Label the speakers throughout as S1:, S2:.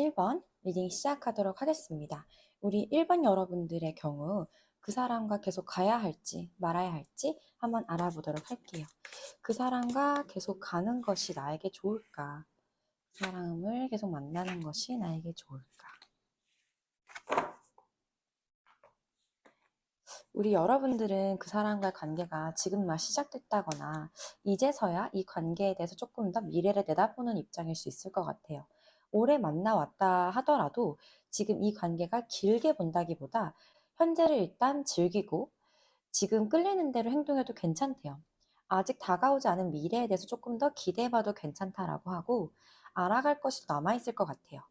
S1: 1번 리딩 시작하도록 하겠습니다. 우리 1번 여러분들의 경우 그 사람과 계속 가야 할지 말아야 할지 한번 알아보도록 할게요. 그 사람과 계속 가는 것이 나에게 좋을까? 그 사람을 계속 만나는 것이 나에게 좋을까? 우리 여러분들은 그 사람과의 관계가 지금만 시작됐다거나 이제서야 이 관계에 대해서 조금 더 미래를 내다보는 입장일 수 있을 것 같아요. 오래 만나왔다 하더라도 지금 이 관계가 길게 본다기보다 현재를 일단 즐기고 지금 끌리는 대로 행동해도 괜찮대요. 아직 다가오지 않은 미래에 대해서 조금 더 기대해봐도 괜찮다라고 하고 알아갈 것이 남아있을 것 같아요.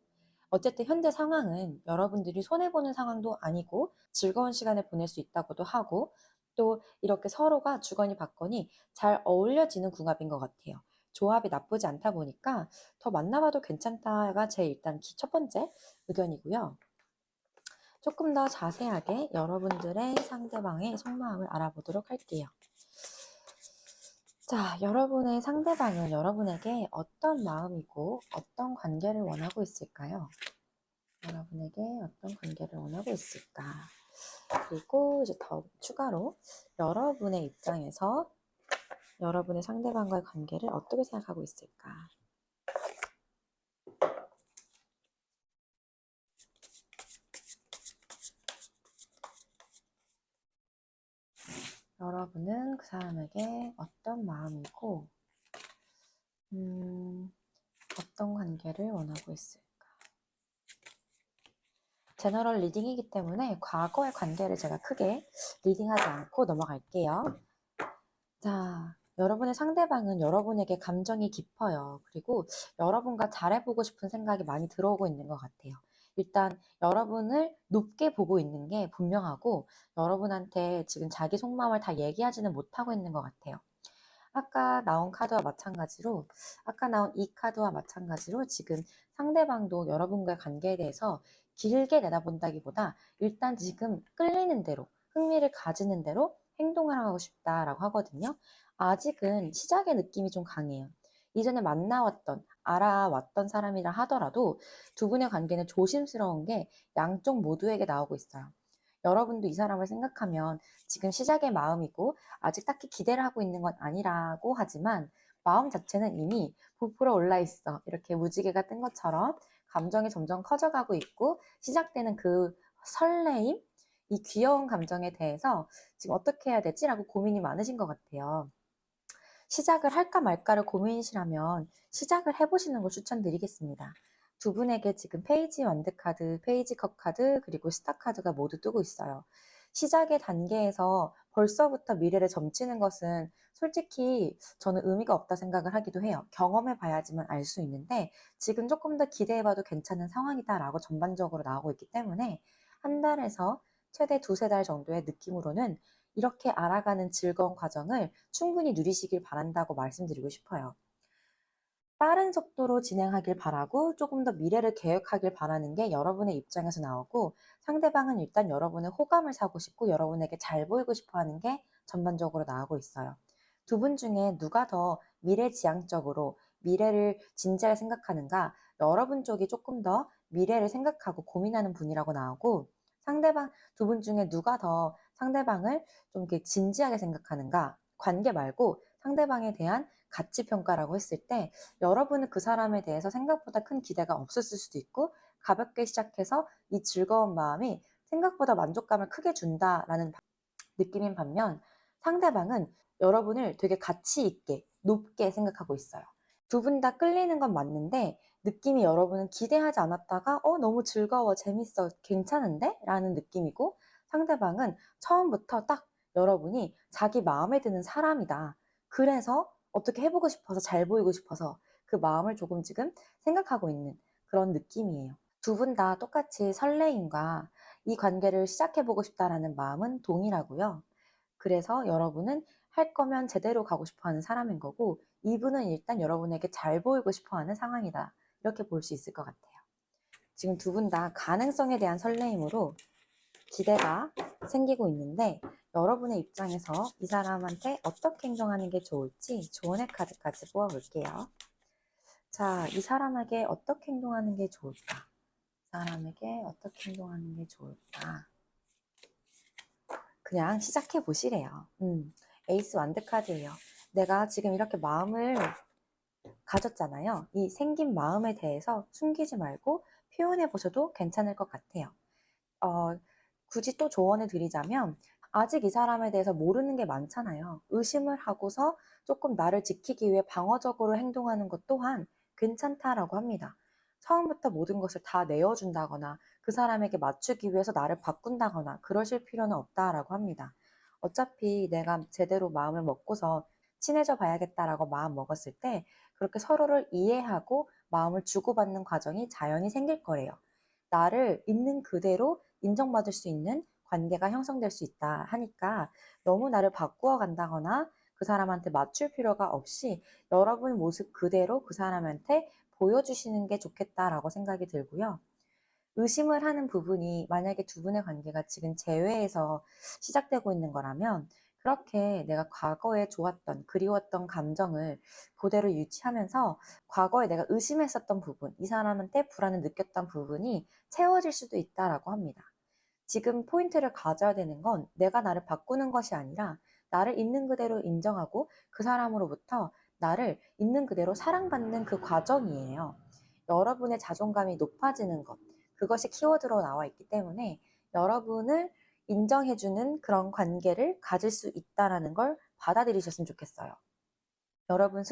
S1: 어쨌든 현재 상황은 여러분들이 손해보는 상황도 아니고 즐거운 시간을 보낼 수 있다고도 하고 또 이렇게 서로가 주거니 받거니 잘 어울려지는 궁합인 것 같아요. 조합이 나쁘지 않다 보니까 더 만나봐도 괜찮다가 제 일단 첫 번째 의견이고요. 조금 더 자세하게 여러분들의 상대방의 속마음을 알아보도록 할게요. 자, 여러분의 상대방은 여러분에게 어떤 마음이고 어떤 관계를 원하고 있을까요? 여러분에게 어떤 관계를 원하고 있을까? 그리고 이제 더 추가로 여러분의 입장에서 여러분의 상대방과의 관계를 어떻게 생각하고 있을까? 여러분은 그 사람에게 어떤 마음이고 어떤 관계를 원하고 있을까? 제너럴 리딩이기 때문에 과거의 관계를 제가 크게 리딩하지 않고 넘어갈게요. 자, 여러분의 상대방은 여러분에게 감정이 깊어요. 그리고 여러분과 잘해보고 싶은 생각이 많이 들어오고 있는 것 같아요. 일단 여러분을 높게 보고 있는 게 분명하고 여러분한테 지금 자기 속마음을 다 얘기하지는 못하고 있는 것 같아요. 아까 나온 카드와 마찬가지로 아까 나온 이 카드와 마찬가지로 지금 상대방도 여러분과의 관계에 대해서 길게 내다본다기보다 일단 지금 끌리는 대로 흥미를 가지는 대로 행동을 하고 싶다라고 하거든요. 아직은 시작의 느낌이 좀 강해요. 이전에 만나왔던 알아왔던 사람이라 하더라도 두 분의 관계는 조심스러운 게 양쪽 모두에게 나오고 있어요. 여러분도 이 사람을 생각하면 지금 시작의 마음이고 아직 딱히 기대를 하고 있는 건 아니라고 하지만 마음 자체는 이미 부풀어 올라 있어. 이렇게 무지개가 뜬 것처럼 감정이 점점 커져가고 있고 시작되는 그 설레임, 이 귀여운 감정에 대해서 지금 어떻게 해야 되지? 라고 고민이 많으신 것 같아요. 시작을 할까 말까를 고민이시라면 시작을 해보시는 걸 추천드리겠습니다. 두 분에게 지금 페이지 완드 카드, 페이지 컵 카드, 그리고 스타 카드가 모두 뜨고 있어요. 시작의 단계에서 벌써부터 미래를 점치는 것은 솔직히 저는 의미가 없다 생각을 하기도 해요. 경험해 봐야지만 알 수 있는데 지금 조금 더 기대해봐도 괜찮은 상황이다라고 전반적으로 나오고 있기 때문에 한 달에서 최대 두세 달 정도의 느낌으로는 이렇게 알아가는 즐거운 과정을 충분히 누리시길 바란다고 말씀드리고 싶어요. 빠른 속도로 진행하길 바라고 조금 더 미래를 계획하길 바라는 게 여러분의 입장에서 나오고 상대방은 일단 여러분의 호감을 사고 싶고 여러분에게 잘 보이고 싶어 하는 게 전반적으로 나오고 있어요. 두 분 중에 누가 더 미래지향적으로 미래를 진지하게 생각하는가 여러분 쪽이 조금 더 미래를 생각하고 고민하는 분이라고 나오고 상대방 두 분 중에 누가 더 상대방을 좀 이렇게 진지하게 생각하는가 관계 말고 상대방에 대한 가치 평가라고 했을 때 여러분은 그 사람에 대해서 생각보다 큰 기대가 없었을 수도 있고 가볍게 시작해서 이 즐거운 마음이 생각보다 만족감을 크게 준다라는 느낌인 반면 상대방은 여러분을 되게 가치 있게 높게 생각하고 있어요. 두 분 다 끌리는 건 맞는데 느낌이 여러분은 기대하지 않았다가 너무 즐거워, 재밌어, 괜찮은데? 라는 느낌이고 상대방은 처음부터 딱 여러분이 자기 마음에 드는 사람이다. 그래서 어떻게 해보고 싶어서 잘 보이고 싶어서 그 마음을 조금 지금 생각하고 있는 그런 느낌이에요. 두 분 다 똑같이 설레임과 이 관계를 시작해보고 싶다라는 마음은 동일하고요. 그래서 여러분은 할 거면 제대로 가고 싶어 하는 사람인 거고 이분은 일단 여러분에게 잘 보이고 싶어 하는 상황이다. 이렇게 볼 수 있을 것 같아요. 지금 두 분 다 가능성에 대한 설레임으로 기대가 생기고 있는데 여러분의 입장에서 이 사람한테 어떻게 행동하는 게 좋을지 조언의 카드까지 뽑아볼게요. 자, 이 사람에게 어떻게 행동하는 게 좋을까? 사람에게 어떻게 행동하는 게 좋을까? 그냥 시작해 보시래요. 에이스 완드 카드예요. 내가 지금 이렇게 마음을 가졌잖아요. 이 생긴 마음에 대해서 숨기지 말고 표현해 보셔도 괜찮을 것 같아요. 어, 굳이 또 조언을 드리자면 아직 이 사람에 대해서 모르는 게 많잖아요. 의심을 하고서 조금 나를 지키기 위해 방어적으로 행동하는 것 또한 괜찮다라고 합니다. 처음부터 모든 것을 다 내어준다거나 그 사람에게 맞추기 위해서 나를 바꾼다거나 그러실 필요는 없다라고 합니다. 어차피 내가 제대로 마음을 먹고서 친해져 봐야겠다라고 마음 먹었을 때 그렇게 서로를 이해하고 마음을 주고받는 과정이 자연히 생길 거래요. 나를 있는 그대로 인정받을 수 있는 관계가 형성될 수 있다 하니까 너무 나를 바꾸어 간다거나 그 사람한테 맞출 필요가 없이 여러분 모습 그대로 그 사람한테 보여주시는 게 좋겠다라고 생각이 들고요. 의심을 하는 부분이 만약에 두 분의 관계가 지금 재회에서 시작되고 있는 거라면 그렇게 내가 과거에 좋았던, 그리웠던 감정을 그대로 유지하면서 과거에 내가 의심했었던 부분, 이 사람한테 불안을 느꼈던 부분이 채워질 수도 있다라고 합니다. 지금 포인트를 가져야 되는 건 내가 나를 바꾸는 것이 아니라 나를 있는 그대로 인정하고 그 사람으로부터 나를 있는 그대로 사랑받는 그 과정이에요. 여러분의 자존감이 높아지는 것, 그것이 키워드로 나와 있기 때문에 여러분을 인정해주는 그런 관계를 가질 수 있다는 걸 받아들이셨으면 좋겠어요. 여러분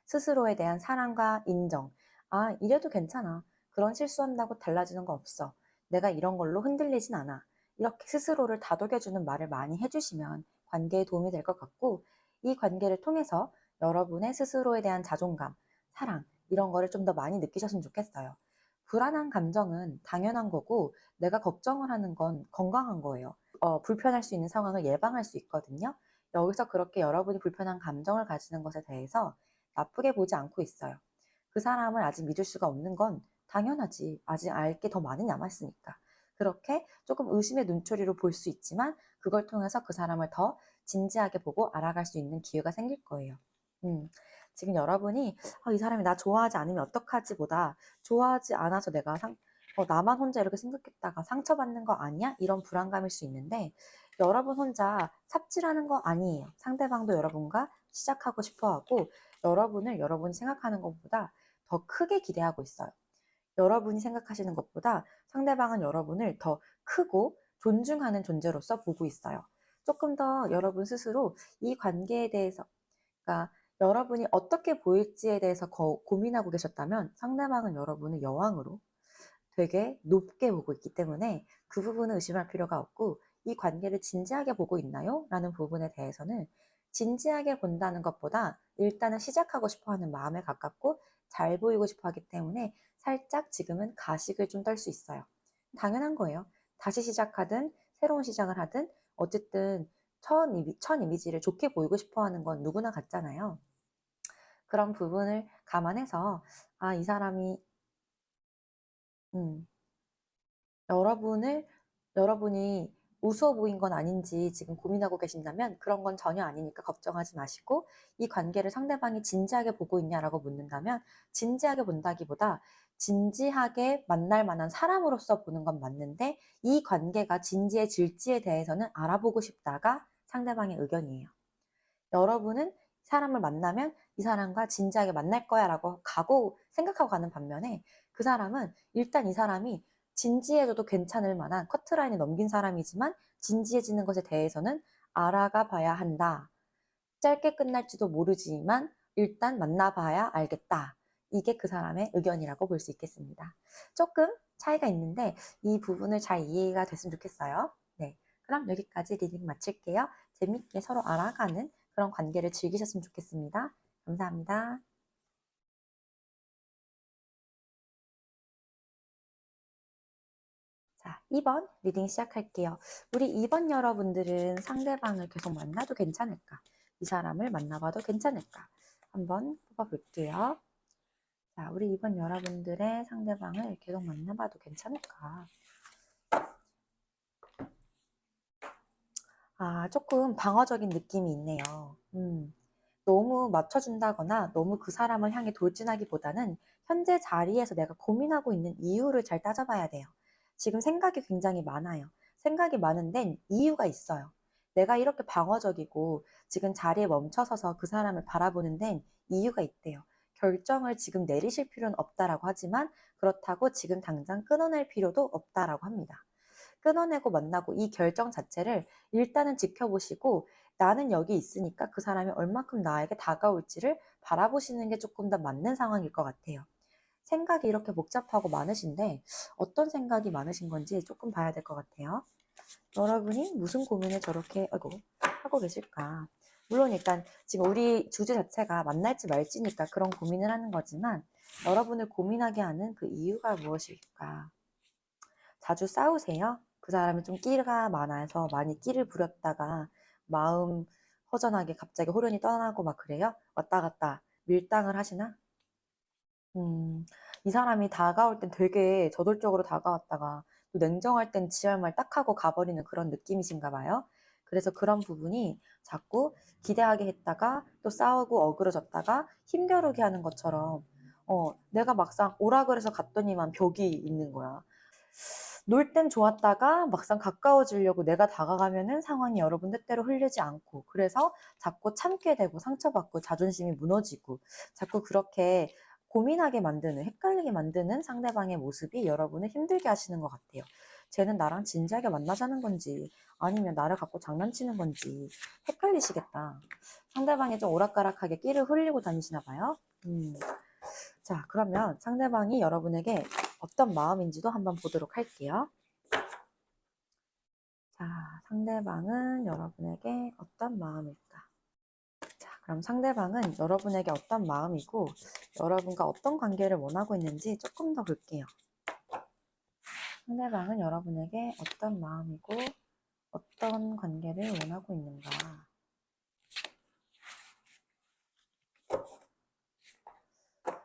S1: 스스로에 대한 사랑과 인정. 아, 이래도 괜찮아. 그런 실수한다고 달라지는 거 없어. 내가 이런 걸로 흔들리진 않아. 이렇게 스스로를 다독여주는 말을 많이 해주시면 관계에 도움이 될 것 같고, 이 관계를 통해서 여러분의 스스로에 대한 자존감, 사랑, 이런 거를 좀 더 많이 느끼셨으면 좋겠어요. 불안한 감정은 당연한 거고, 내가 걱정을 하는 건 건강한 거예요. 불편할 수 있는 상황을 예방할 수 있거든요. 여기서 그렇게 여러분이 불편한 감정을 가지는 것에 대해서 나쁘게 보지 않고 있어요. 그 사람을 아직 믿을 수가 없는 건 당연하지. 아직 알 게 더 많이 남았으니까. 그렇게 조금 의심의 눈초리로 볼 수 있지만 그걸 통해서 그 사람을 더 진지하게 보고 알아갈 수 있는 기회가 생길 거예요. 지금 여러분이 이 사람이 나 좋아하지 않으면 어떡하지 보다 좋아하지 않아서 내가 나만 혼자 이렇게 생각했다가 상처받는 거 아니야? 이런 불안감일 수 있는데 여러분 혼자 삽질하는 거 아니에요. 상대방도 여러분과 시작하고 싶어 하고 여러분을 여러분이 생각하는 것보다 더 크게 기대하고 있어요. 여러분이 생각하시는 것보다 상대방은 여러분을 더 크고 존중하는 존재로서 보고 있어요. 조금 더 여러분 스스로 이 관계에 대해서, 그러니까 여러분이 어떻게 보일지에 대해서 고민하고 계셨다면 상대방은 여러분을 여왕으로 되게 높게 보고 있기 때문에 그 부분은 의심할 필요가 없고 이 관계를 진지하게 보고 있나요? 라는 부분에 대해서는 진지하게 본다는 것보다 일단은 시작하고 싶어 하는 마음에 가깝고 잘 보이고 싶어 하기 때문에 살짝 지금은 가식을 좀 떨 수 있어요. 당연한 거예요. 다시 시작하든 새로운 시작을 하든 어쨌든 첫 이미지를 좋게 보이고 싶어 하는 건 누구나 같잖아요. 그런 부분을 감안해서 이 사람이 음, 여러분이 우스워 보인 건 아닌지 지금 고민하고 계신다면 그런 건 전혀 아니니까 걱정하지 마시고 이 관계를 상대방이 진지하게 보고 있냐라고 묻는다면 진지하게 본다기보다 진지하게 만날 만한 사람으로서 보는 건 맞는데 이 관계가 진지해질지에 대해서는 알아보고 싶다가 상대방의 의견이에요. 여러분은 사람을 만나면 이 사람과 진지하게 만날 거야 라고 생각하고 가는 반면에 그 사람은 일단 이 사람이 진지해져도 괜찮을 만한 커트라인을 넘긴 사람이지만 진지해지는 것에 대해서는 알아가 봐야 한다. 짧게 끝날지도 모르지만 일단 만나봐야 알겠다. 이게 그 사람의 의견이라고 볼 수 있겠습니다. 조금 차이가 있는데 이 부분을 잘 이해가 됐으면 좋겠어요. 네, 그럼 여기까지 리딩 마칠게요. 재밌게 서로 알아가는 그런 관계를 즐기셨으면 좋겠습니다. 감사합니다. 자, 2번 리딩 시작할게요. 우리 2번 여러분들은 상대방을 계속 만나도 괜찮을까? 이 사람을 만나봐도 괜찮을까? 한번 뽑아볼게요. 자, 우리 2번 여러분들의 상대방을 계속 만나봐도 괜찮을까? 조금 방어적인 느낌이 있네요. 너무 맞춰준다거나 너무 그 사람을 향해 돌진하기보다는 현재 자리에서 내가 고민하고 있는 이유를 잘 따져봐야 돼요. 지금 생각이 굉장히 많아요. 생각이 많은 데는 이유가 있어요. 내가 이렇게 방어적이고 지금 자리에 멈춰서서 그 사람을 바라보는 데는 이유가 있대요. 결정을 지금 내리실 필요는 없다라고 하지만 그렇다고 지금 당장 끊어낼 필요도 없다라고 합니다. 끊어내고 만나고 이 결정 자체를 일단은 지켜보시고 나는 여기 있으니까 그 사람이 얼마큼 나에게 다가올지를 바라보시는 게 조금 더 맞는 상황일 것 같아요. 생각이 이렇게 복잡하고 많으신데 어떤 생각이 많으신 건지 조금 봐야 될 것 같아요. 여러분이 무슨 고민을 저렇게 하고 계실까? 물론 일단 지금 우리 주제 자체가 만날지 말지니까 그런 고민을 하는 거지만 여러분을 고민하게 하는 그 이유가 무엇일까? 자주 싸우세요? 그 사람이 좀 끼가 많아서 많이 끼를 부렸다가 마음 허전하게 갑자기 호련히 떠나고 막 그래요? 왔다 갔다 밀당을 하시나? 이 사람이 다가올 땐 되게 저돌적으로 다가왔다가 또 냉정할 땐 지랄말 딱 하고 가버리는 그런 느낌이신가 봐요. 그래서 그런 부분이 자꾸 기대하게 했다가 또 싸우고 어그러졌다가 힘겨루게 하는 것처럼 내가 막상 오라 그래서 갔더니만 벽이 있는 거야. 놀 땐 좋았다가 막상 가까워지려고 내가 다가가면은 상황이 여러분 뜻대로 흐르지 않고 그래서 자꾸 참게 되고 상처받고 자존심이 무너지고 자꾸 그렇게 고민하게 만드는 헷갈리게 만드는 상대방의 모습이 여러분을 힘들게 하시는 것 같아요. 쟤는 나랑 진지하게 만나자는 건지 아니면 나를 갖고 장난치는 건지 헷갈리시겠다. 상대방이 좀 오락가락하게 끼를 흘리고 다니시나 봐요. 자, 그러면 상대방이 여러분에게 어떤 마음인지도 한번 보도록 할게요. 자, 상대방은 여러분에게 어떤 마음일까? 자, 그럼 상대방은 여러분에게 어떤 마음이고 여러분과 어떤 관계를 원하고 있는지 조금 더 볼게요. 상대방은 여러분에게 어떤 마음이고 어떤 관계를 원하고 있는가?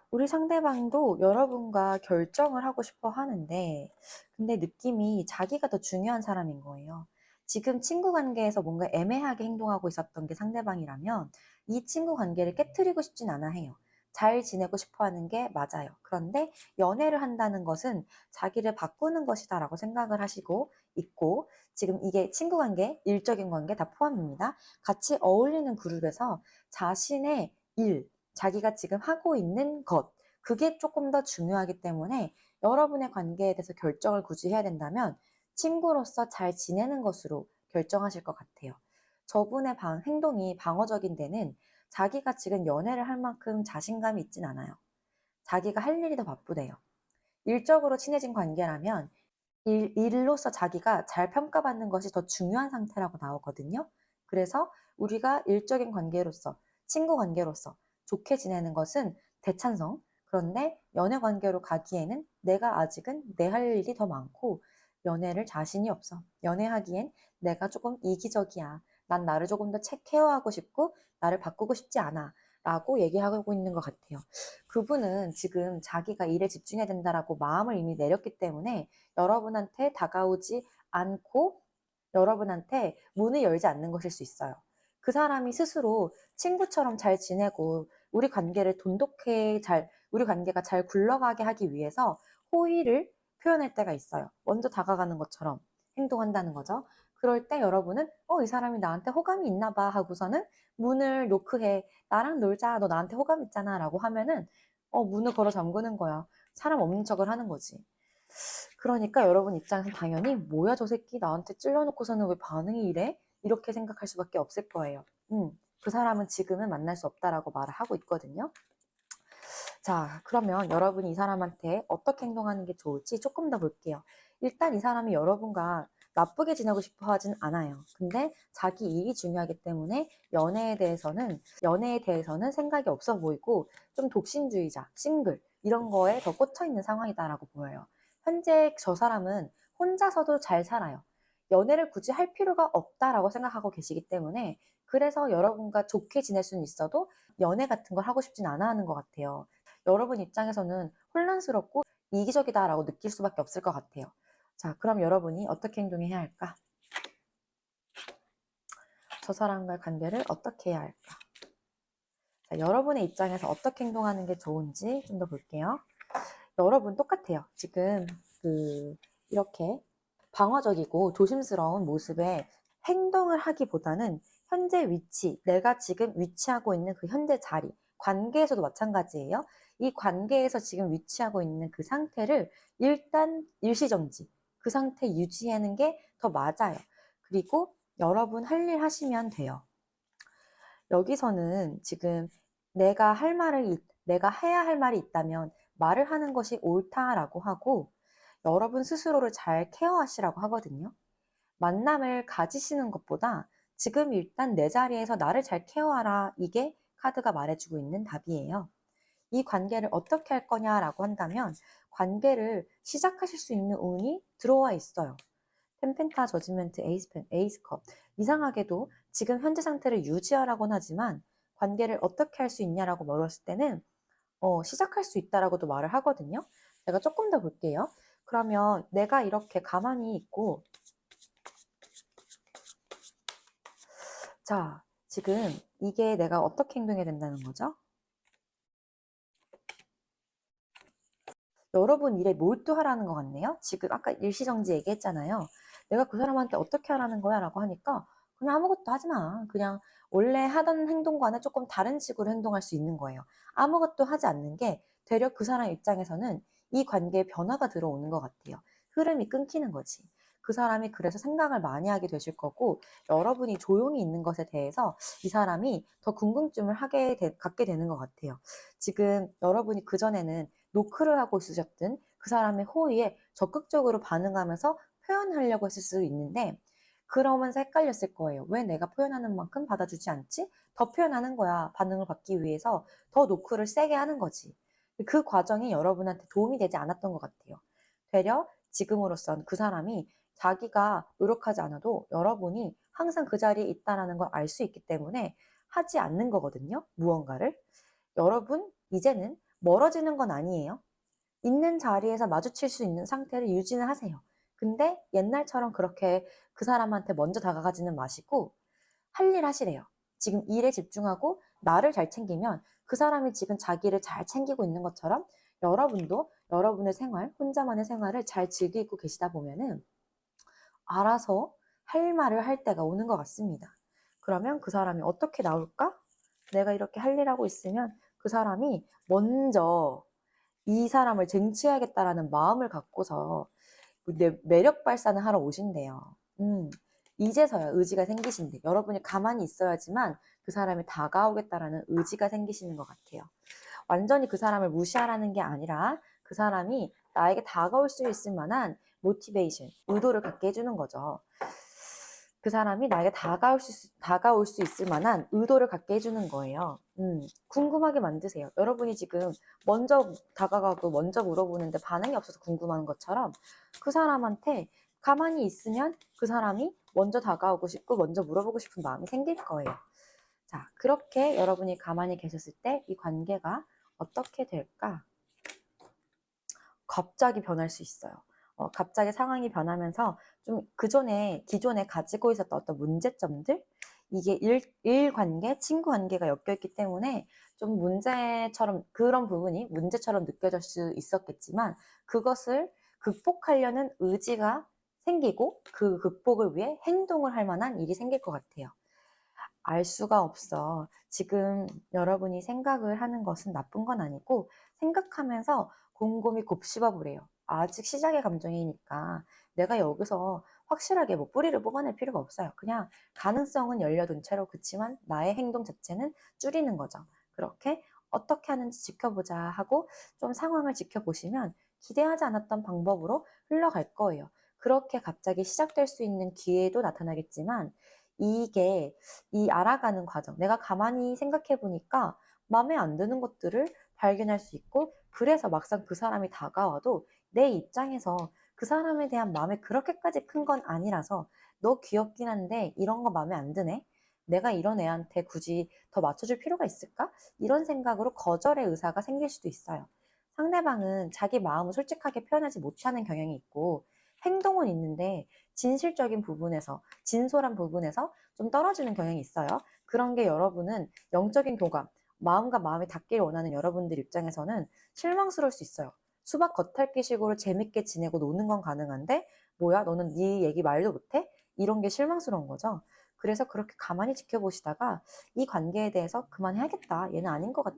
S1: 우리 상대방도 여러분과 결정을 하고 싶어 하는데 근데 느낌이 자기가 더 중요한 사람인 거예요. 지금 친구 관계에서 뭔가 애매하게 행동하고 있었던 게 상대방이라면 이 친구 관계를 깨트리고 싶진 않아 해요. 잘 지내고 싶어 하는 게 맞아요. 그런데 연애를 한다는 것은 자기를 바꾸는 것이다라고 생각을 하시고 있고 지금 이게 친구 관계, 일적인 관계 다 포함입니다. 같이 어울리는 그룹에서 자신의 일, 자기가 지금 하고 있는 것, 그게 조금 더 중요하기 때문에 여러분의 관계에 대해서 결정을 굳이 해야 된다면 친구로서 잘 지내는 것으로 결정하실 것 같아요. 저분의 행동이 방어적인 데는 자기가 지금 연애를 할 만큼 자신감이 있진 않아요. 자기가 할 일이 더 바쁘대요. 일적으로 친해진 관계라면 일로서 자기가 잘 평가받는 것이 더 중요한 상태라고 나오거든요. 그래서 우리가 일적인 관계로서, 친구 관계로서 좋게 지내는 것은 대찬성. 그런데 연애 관계로 가기에는 내가 아직은 내 할 일이 더 많고 연애를 자신이 없어. 연애하기엔 내가 조금 이기적이야. 난 나를 조금 더 케어하고 싶고 나를 바꾸고 싶지 않아. 라고 얘기하고 있는 것 같아요. 그분은 지금 자기가 일에 집중해야 된다라고 마음을 이미 내렸기 때문에 여러분한테 다가오지 않고 여러분한테 문을 열지 않는 것일 수 있어요. 그 사람이 스스로 친구처럼 잘 지내고 우리 관계가 잘 굴러가게 하기 위해서 호의를 표현할 때가 있어요. 먼저 다가가는 것처럼 행동한다는 거죠. 그럴 때 여러분은 이 사람이 나한테 호감이 있나 봐 하고서는 문을 노크해. 나랑 놀자. 너 나한테 호감 있잖아 라고 하면은 문을 걸어 잠그는 거야. 사람 없는 척을 하는 거지. 그러니까 여러분 입장에서 당연히 뭐야 저 새끼 나한테 찔러놓고서는 왜 반응이 이래? 이렇게 생각할 수밖에 없을 거예요. 그 사람은 지금은 만날 수 없다라고 말을 하고 있거든요. 자, 그러면 여러분이 이 사람한테 어떻게 행동하는 게 좋을지 조금 더 볼게요. 일단 이 사람이 여러분과 나쁘게 지내고 싶어 하진 않아요. 근데 자기 이익이 중요하기 때문에 연애에 대해서는 생각이 없어 보이고 좀 독신주의자, 싱글 이런 거에 더 꽂혀 있는 상황이다라고 보여요. 현재 저 사람은 혼자서도 잘 살아요. 연애를 굳이 할 필요가 없다라고 생각하고 계시기 때문에 그래서 여러분과 좋게 지낼 수는 있어도 연애 같은 걸 하고 싶진 않아 하는 것 같아요. 여러분 입장에서는 혼란스럽고 이기적이다라고 느낄 수밖에 없을 것 같아요. 자, 그럼 여러분이 어떻게 행동해야 할까? 저 사람과의 관계를 어떻게 해야 할까? 자, 여러분의 입장에서 어떻게 행동하는 게 좋은지 좀 더 볼게요. 여러분 똑같아요. 지금 이렇게 방어적이고 조심스러운 모습에 행동을 하기보다는 현재 위치, 내가 지금 위치하고 있는 그 현재 자리, 관계에서도 마찬가지예요. 이 관계에서 지금 위치하고 있는 그 상태를 일단 일시정지, 그 상태 유지하는 게 더 맞아요. 그리고 여러분 할 일 하시면 돼요. 여기서는 지금 내가 해야 할 말이 있다면 말을 하는 것이 옳다라고 하고 여러분 스스로를 잘 케어하시라고 하거든요. 만남을 가지시는 것보다 지금 일단 내 자리에서 나를 잘 케어하라. 이게 카드가 말해주고 있는 답이에요. 이 관계를 어떻게 할 거냐라고 한다면 관계를 시작하실 수 있는 운이 들어와 있어요. 펜펜타, 저지먼트, 에이스컵. 이상하게도 지금 현재 상태를 유지하라고는 하지만 관계를 어떻게 할 수 있냐라고 물었을 때는 시작할 수 있다라고도 말을 하거든요. 제가 조금 더 볼게요. 그러면 내가 이렇게 가만히 있고 자, 지금 이게 내가 어떻게 행동해야 된다는 거죠? 여러분 일에 몰두하라는 것 같네요. 지금 아까 일시정지 얘기했잖아요. 내가 그 사람한테 어떻게 하라는 거야? 라고 하니까 그냥 아무것도 하지 마. 그냥 원래 하던 행동과는 조금 다른 식으로 행동할 수 있는 거예요. 아무것도 하지 않는 게 되려 그 사람 입장에서는 이 관계에 변화가 들어오는 것 같아요. 흐름이 끊기는 거지. 그 사람이 그래서 생각을 많이 하게 되실 거고 여러분이 조용히 있는 것에 대해서 이 사람이 더 궁금증을 갖게 되는 것 같아요. 지금 여러분이 그전에는 노크를 하고 있으셨든 그 사람의 호의에 적극적으로 반응하면서 표현하려고 했을 수 있는데 그러면서 헷갈렸을 거예요. 왜 내가 표현하는 만큼 받아주지 않지? 더 표현하는 거야. 반응을 받기 위해서 더 노크를 세게 하는 거지. 그 과정이 여러분한테 도움이 되지 않았던 것 같아요. 되려 지금으로선 그 사람이 자기가 노력하지 않아도 여러분이 항상 그 자리에 있다는 걸 알 수 있기 때문에 하지 않는 거거든요. 무언가를. 여러분, 이제는 멀어지는 건 아니에요. 있는 자리에서 마주칠 수 있는 상태를 유지는 하세요. 근데 옛날처럼 그렇게 그 사람한테 먼저 다가가지는 마시고 할 일 하시래요. 지금 일에 집중하고 나를 잘 챙기면 그 사람이 지금 자기를 잘 챙기고 있는 것처럼 여러분도 여러분의 생활, 혼자만의 생활을 잘 즐기고 계시다 보면은 알아서 할 말을 할 때가 오는 것 같습니다. 그러면 그 사람이 어떻게 나올까? 내가 이렇게 할 일 하고 있으면 그 사람이 먼저 이 사람을 쟁취해야겠다라는 마음을 갖고서 매력 발산을 하러 오신대요. 이제서야 의지가 생기신대. 여러분이 가만히 있어야지만 그 사람이 다가오겠다라는 의지가 생기시는 것 같아요. 완전히 그 사람을 무시하라는 게 아니라 그 사람이 나에게 다가올 수 있을 만한 모티베이션, 의도를 갖게 해주는 거죠. 그 사람이 나에게 다가올 수 있을 만한 의도를 갖게 해주는 거예요. 궁금하게 만드세요. 여러분이 지금 먼저 다가가고 먼저 물어보는데 반응이 없어서 궁금한 것처럼 그 사람한테 가만히 있으면 그 사람이 먼저 다가오고 싶고 먼저 물어보고 싶은 마음이 생길 거예요. 자, 그렇게 여러분이 가만히 계셨을 때 이 관계가 어떻게 될까? 갑자기 변할 수 있어요. 갑자기 상황이 변하면서 좀 기존에 가지고 있었던 어떤 문제점들, 이게 일 관계, 친구 관계가 엮여있기 때문에 좀 그런 부분이 문제처럼 느껴질 수 있었겠지만 그것을 극복하려는 의지가 생기고 그 극복을 위해 행동을 할 만한 일이 생길 것 같아요. 알 수가 없어. 지금 여러분이 생각을 하는 것은 나쁜 건 아니고 생각하면서 곰곰이 곱씹어 보래요. 아직 시작의 감정이니까 내가 여기서 확실하게 뭐 뿌리를 뽑아낼 필요가 없어요. 그냥 가능성은 열려둔 채로 그치만 나의 행동 자체는 줄이는 거죠. 그렇게 어떻게 하는지 지켜보자 하고 좀 상황을 지켜보시면 기대하지 않았던 방법으로 흘러갈 거예요. 그렇게 갑자기 시작될 수 있는 기회도 나타나겠지만 이게 이 알아가는 과정, 내가 가만히 생각해 보니까 마음에 안 드는 것들을 발견할 수 있고, 그래서 막상 그 사람이 다가와도 내 입장에서 그 사람에 대한 마음이 그렇게까지 큰 건 아니라서 너 귀엽긴 한데 이런 거 마음에 안 드네? 내가 이런 애한테 굳이 더 맞춰줄 필요가 있을까? 이런 생각으로 거절의 의사가 생길 수도 있어요. 상대방은 자기 마음을 솔직하게 표현하지 못하는 경향이 있고, 행동은 있는데 진실적인 부분에서, 진솔한 부분에서 좀 떨어지는 경향이 있어요. 그런 게 여러분은 영적인 교감, 마음과 마음이 닿기를 원하는 여러분들 입장에서는 실망스러울 수 있어요. 수박 겉핥기식으로 재밌게 지내고 노는 건 가능한데 뭐야 너는 네 얘기 말도 못해? 이런 게 실망스러운 거죠. 그래서 그렇게 가만히 지켜보시다가 이 관계에 대해서 그만해야겠다. 얘는 아닌 것 같아.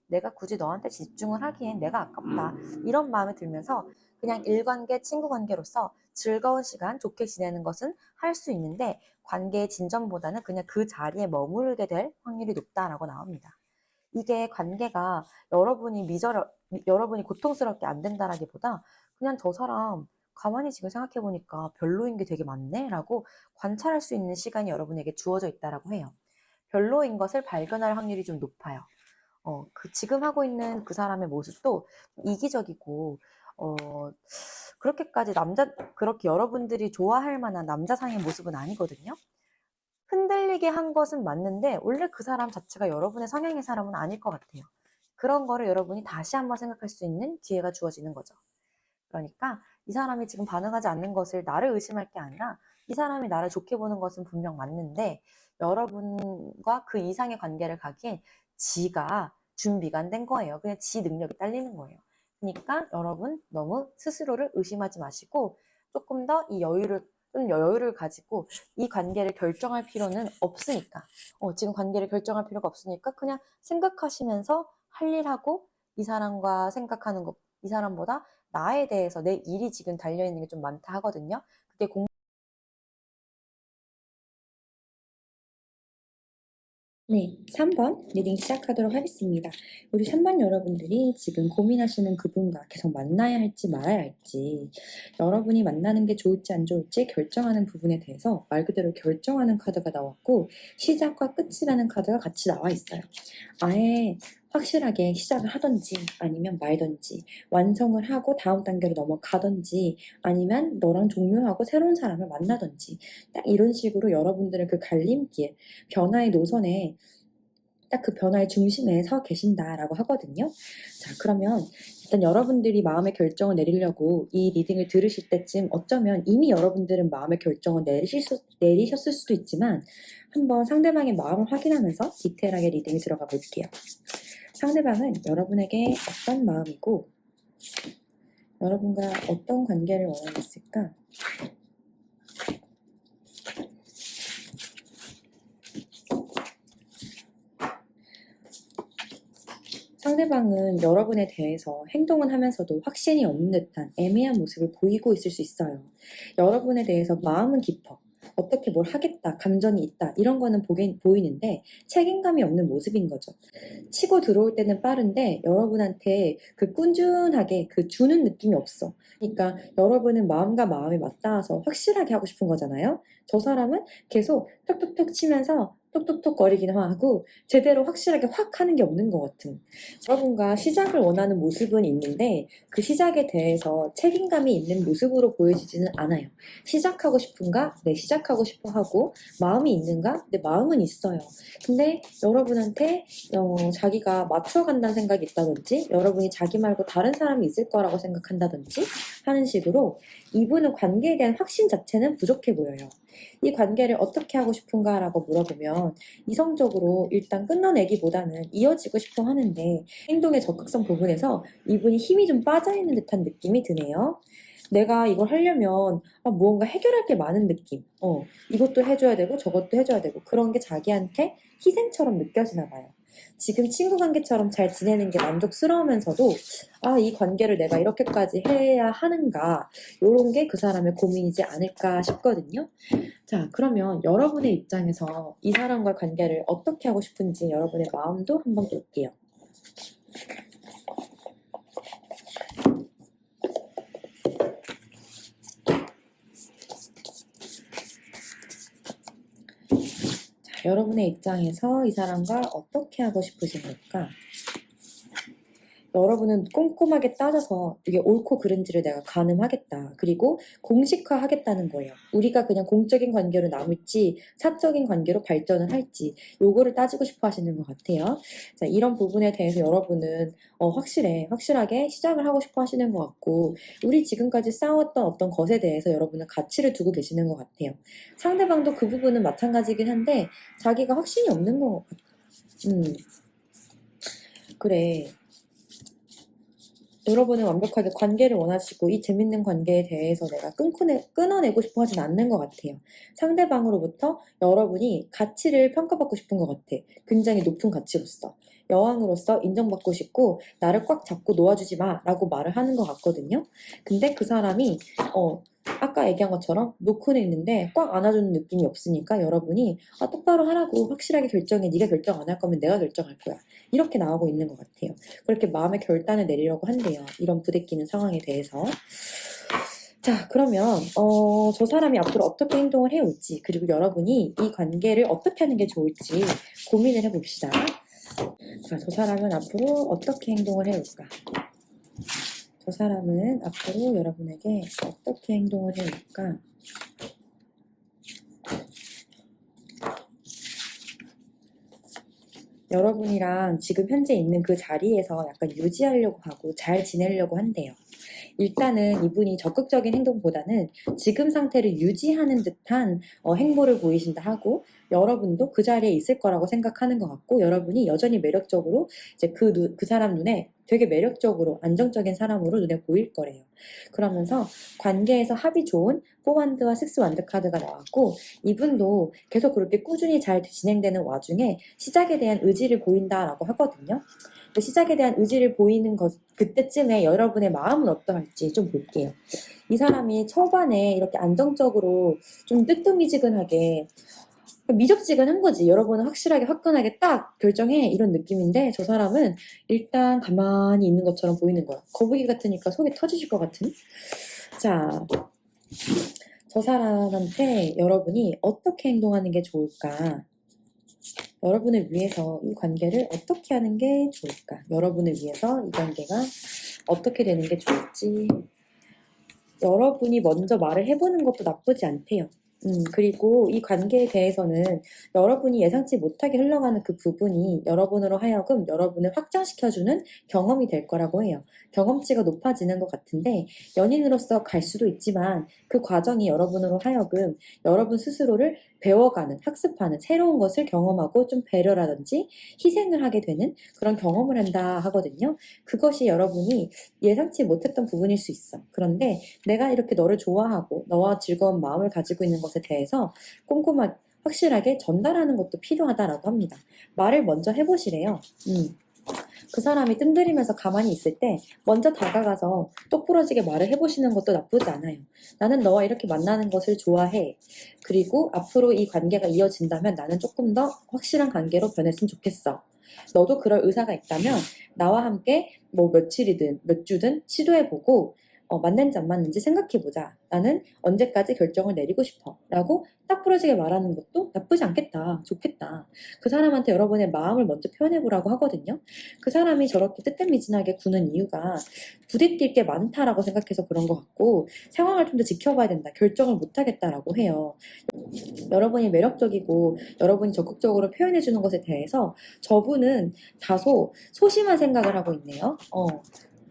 S1: 내가 굳이 너한테 집중을 하기엔 내가 아깝다. 이런 마음이 들면서 그냥 일관계, 친구 관계로서 즐거운 시간, 좋게 지내는 것은 할 수 있는데 관계의 진전보다는 그냥 그 자리에 머무르게 될 확률이 높다라고 나옵니다. 이게 관계가 여러분이 고통스럽게 안 된다라기보다 그냥 저 사람 가만히 지금 생각해보니까 별로인 게 되게 많네? 라고 관찰할 수 있는 시간이 여러분에게 주어져 있다라고 해요. 별로인 것을 발견할 확률이 좀 높아요. 지금 하고 있는 그 사람의 모습도 이기적이고, 어, 그렇게 여러분들이 좋아할 만한 남자상의 모습은 아니거든요. 흔들리게 한 것은 맞는데, 원래 그 사람 자체가 여러분의 성향의 사람은 아닐 것 같아요. 그런 거를 여러분이 다시 한번 생각할 수 있는 기회가 주어지는 거죠. 그러니까 이 사람이 지금 반응하지 않는 것을 나를 의심할 게 아니라 이 사람이 나를 좋게 보는 것은 분명 맞는데 여러분과 그 이상의 관계를 가기엔 지가 준비가 안 된 거예요. 그냥 지 능력이 딸리는 거예요. 그러니까 여러분 너무 스스로를 의심하지 마시고 조금 더 좀 여유를 가지고 이 관계를 결정할 필요는 없으니까 지금 관계를 결정할 필요가 없으니까 그냥 생각하시면서 할 일하고 이 사람과 생각하는 것, 이 사람보다 나에 대해서 내 일이 지금 달려있는 게 좀 많다 하거든요. 그게
S2: 네, 3번 리딩 시작하도록 하겠습니다. 우리 3번 여러분들이 지금 고민하시는 그분과 계속 만나야 할지 말아야 할지, 여러분이 만나는 게 좋을지 안 좋을지 결정하는 부분에 대해서 말 그대로 결정하는 카드가 나왔고, 시작과 끝이라는 카드가 같이 나와 있어요. 아예 확실하게 시작을 하던지 아니면 말던지, 완성을 하고 다음 단계로 넘어가던지 아니면 너랑 종료하고 새로운 사람을 만나던지, 딱 이런 식으로 여러분들은 그 갈림길, 변화의 노선에 딱 그 변화의 중심에 서 계신다라고 하거든요. 자, 그러면 일단 여러분들이 마음의 결정을 내리려고 이 리딩을 들으실 때쯤 어쩌면 이미 여러분들은 마음의 결정을 내리셨을 수도 있지만, 한번 상대방의 마음을 확인하면서 디테일하게 리딩에 들어가 볼게요. 상대방은 여러분에게 어떤 마음이고 여러분과 어떤 관계를 원하고 있을까? 상대방은 여러분에 대해서 행동은 하면서도 확신이 없는 듯한 애매한 모습을 보이고 있을 수 있어요. 여러분에 대해서 마음은 깊어. 어떻게 뭘 하겠다, 감정이 있다, 이런 거는 보이는데 책임감이 없는 모습인 거죠. 치고 들어올 때는 빠른데 여러분한테 그 꾼준하게 그 주는 느낌이 없어. 그러니까 여러분은 마음과 마음이 맞닿아서 확실하게 하고 싶은 거잖아요. 저 사람은 계속 톡톡톡 치면서 톡톡톡 거리기는 하고 제대로 확실하게 확 하는 게 없는 것 같은, 여러분과 시작을 원하는 모습은 있는데 그 시작에 대해서 책임감이 있는 모습으로 보여지지는 않아요. 시작하고 싶은가? 네, 시작하고 싶어 하고, 마음이 있는가? 네, 마음은 있어요. 근데 여러분한테 자기가 맞춰간다는 생각이 있다든지, 여러분이 자기 말고 다른 사람이 있을 거라고 생각한다든지 하는 식으로 이분은 관계에 대한 확신 자체는 부족해 보여요. 이 관계를 어떻게 하고 싶은가라고 물어보면 이성적으로 일단 끊어내기보다는 이어지고 싶어 하는데, 행동의 적극성 부분에서 이분이 힘이 좀 빠져있는 듯한 느낌이 드네요. 내가 이걸 하려면 무언가 해결할 게 많은 느낌. 이것도 해줘야 되고 저것도 해줘야 되고 그런 게 자기한테 희생처럼 느껴지나 봐요. 지금 친구 관계처럼 잘 지내는 게 만족스러우면서도 이 관계를 내가 이렇게까지 해야 하는가, 이런 게 그 사람의 고민이지 않을까 싶거든요. 자, 그러면 여러분의 입장에서 이 사람과 관계를 어떻게 하고 싶은지 여러분의 마음도 한번 볼게요. 자, 여러분의 입장에서 이 사람과 어떻게 하고 싶으신 걸까? 여러분은 꼼꼼하게 따져서 이게 옳고 그른지를 내가 가늠하겠다, 그리고 공식화하겠다는 거예요. 우리가 그냥 공적인 관계로 남을지 사적인 관계로 발전을 할지, 요거를 따지고 싶어 하시는 것 같아요. 자, 이런 부분에 대해서 여러분은 확실하게 시작을 하고 싶어 하시는 것 같고, 우리 지금까지 쌓아왔던 어떤 것에 대해서 여러분은 가치를 두고 계시는 것 같아요. 상대방도 그 부분은 마찬가지긴 한데 자기가 확신이 없는 것 같아요. 그래. 여러분은 완벽하게 관계를 원하시고 이 재밌는 관계에 대해서 내가 끊어내고 싶어 하진 않는 것 같아요. 상대방으로부터 여러분이 가치를 평가받고 싶은 것 같아. 굉장히 높은 가치로서. 여왕으로서 인정받고 싶고 나를 꽉 잡고 놓아주지 마 라고 말을 하는 것 같거든요. 근데 그 사람이 아까 얘기한 것처럼 놓고는 있는데 꽉 안아주는 느낌이 없으니까 여러분이 똑바로 하라고 확실하게 결정해. 네가 결정 안 할 거면 내가 결정할 거야. 이렇게 나오고 있는 것 같아요. 그렇게 마음의 결단을 내리려고 한대요. 이런 부대끼는 상황에 대해서. 자, 그러면 저 사람이 앞으로 어떻게 행동을 해올지 그리고 여러분이 이 관계를 어떻게 하는 게 좋을지 고민을 해봅시다. 자, 저 사람은 앞으로 어떻게 행동을 해올까? 저 사람은 앞으로 여러분에게 어떻게 행동을 해올까? 여러분이랑 지금 현재 있는 그 자리에서 약간 유지하려고 하고 잘 지내려고 한대요. 일단은 이분이 적극적인 행동보다는 지금 상태를 유지하는 듯한 행보를 보이신다 하고 여러분도 그 자리에 있을 거라고 생각하는 것 같고 여러분이 여전히 매력적으로 이제 그 사람 눈에 되게 매력적으로 안정적인 사람으로 눈에 보일 거래요. 그러면서 관계에서 합이 좋은 4완드와 6완드 카드가 나왔고 이분도 계속 그렇게 꾸준히 잘 진행되는 와중에 시작에 대한 의지를 보인다라고 하거든요. 그 시작에 대한 의지를 보이는 것 그때쯤에 여러분의 마음은 어떠할지 좀 볼게요. 이 사람이 초반에 이렇게 안정적으로 좀 뜨뜻미지근하게 미적지근한 거지. 여러분은 확실하게 화끈하게 딱 결정해 이런 느낌인데 저 사람은 일단 가만히 있는 것처럼 보이는 거야. 거북이 같으니까 속이 터지실 것 같은. 자, 저 사람한테 여러분이 어떻게 행동하는 게 좋을까? 여러분을 위해서 이 관계를 어떻게 하는 게 좋을까? 여러분을 위해서 이 관계가 어떻게 되는 게 좋을지 여러분이 먼저 말을 해보는 것도 나쁘지 않대요. 그리고 이 관계에 대해서는 여러분이 예상치 못하게 흘러가는 그 부분이 여러분으로 하여금 여러분을 확장시켜주는 경험이 될 거라고 해요. 경험치가 높아지는 것 같은데 연인으로서 갈 수도 있지만 그 과정이 여러분으로 하여금 여러분 스스로를 배워가는, 학습하는 새로운 것을 경험하고 좀 배려라든지 희생을 하게 되는 그런 경험을 한다 하거든요. 그것이 여러분이 예상치 못했던 부분일 수 있어. 그런데 내가 이렇게 너를 좋아하고 너와 즐거운 마음을 가지고 있는 것에 대해서 꼼꼼하게 확실하게 전달하는 것도 필요하다라고 합니다. 말을 먼저 해보시래요. 그 사람이 뜸들이면서 가만히 있을 때 먼저 다가가서 똑부러지게 말을 해보시는 것도 나쁘지 않아요. 나는 너와 이렇게 만나는 것을 좋아해. 그리고 앞으로 이 관계가 이어진다면 나는 조금 더 확실한 관계로 변했으면 좋겠어. 너도 그럴 의사가 있다면 나와 함께 뭐 며칠이든 몇 주든 시도해보고 맞는지 안 맞는지 생각해보자. 나는 언제까지 결정을 내리고 싶어. 라고 딱 부러지게 말하는 것도 나쁘지 않겠다. 좋겠다. 그 사람한테 여러분의 마음을 먼저 표현해보라고 하거든요. 그 사람이 저렇게 뜨뜻미진하게 구는 이유가 부딪힐 게 많다라고 생각해서 그런 것 같고 상황을 좀 더 지켜봐야 된다. 결정을 못하겠다라고 해요. 여러분이 매력적이고 여러분이 적극적으로 표현해주는 것에 대해서 저분은 다소 소심한 생각을 하고 있네요.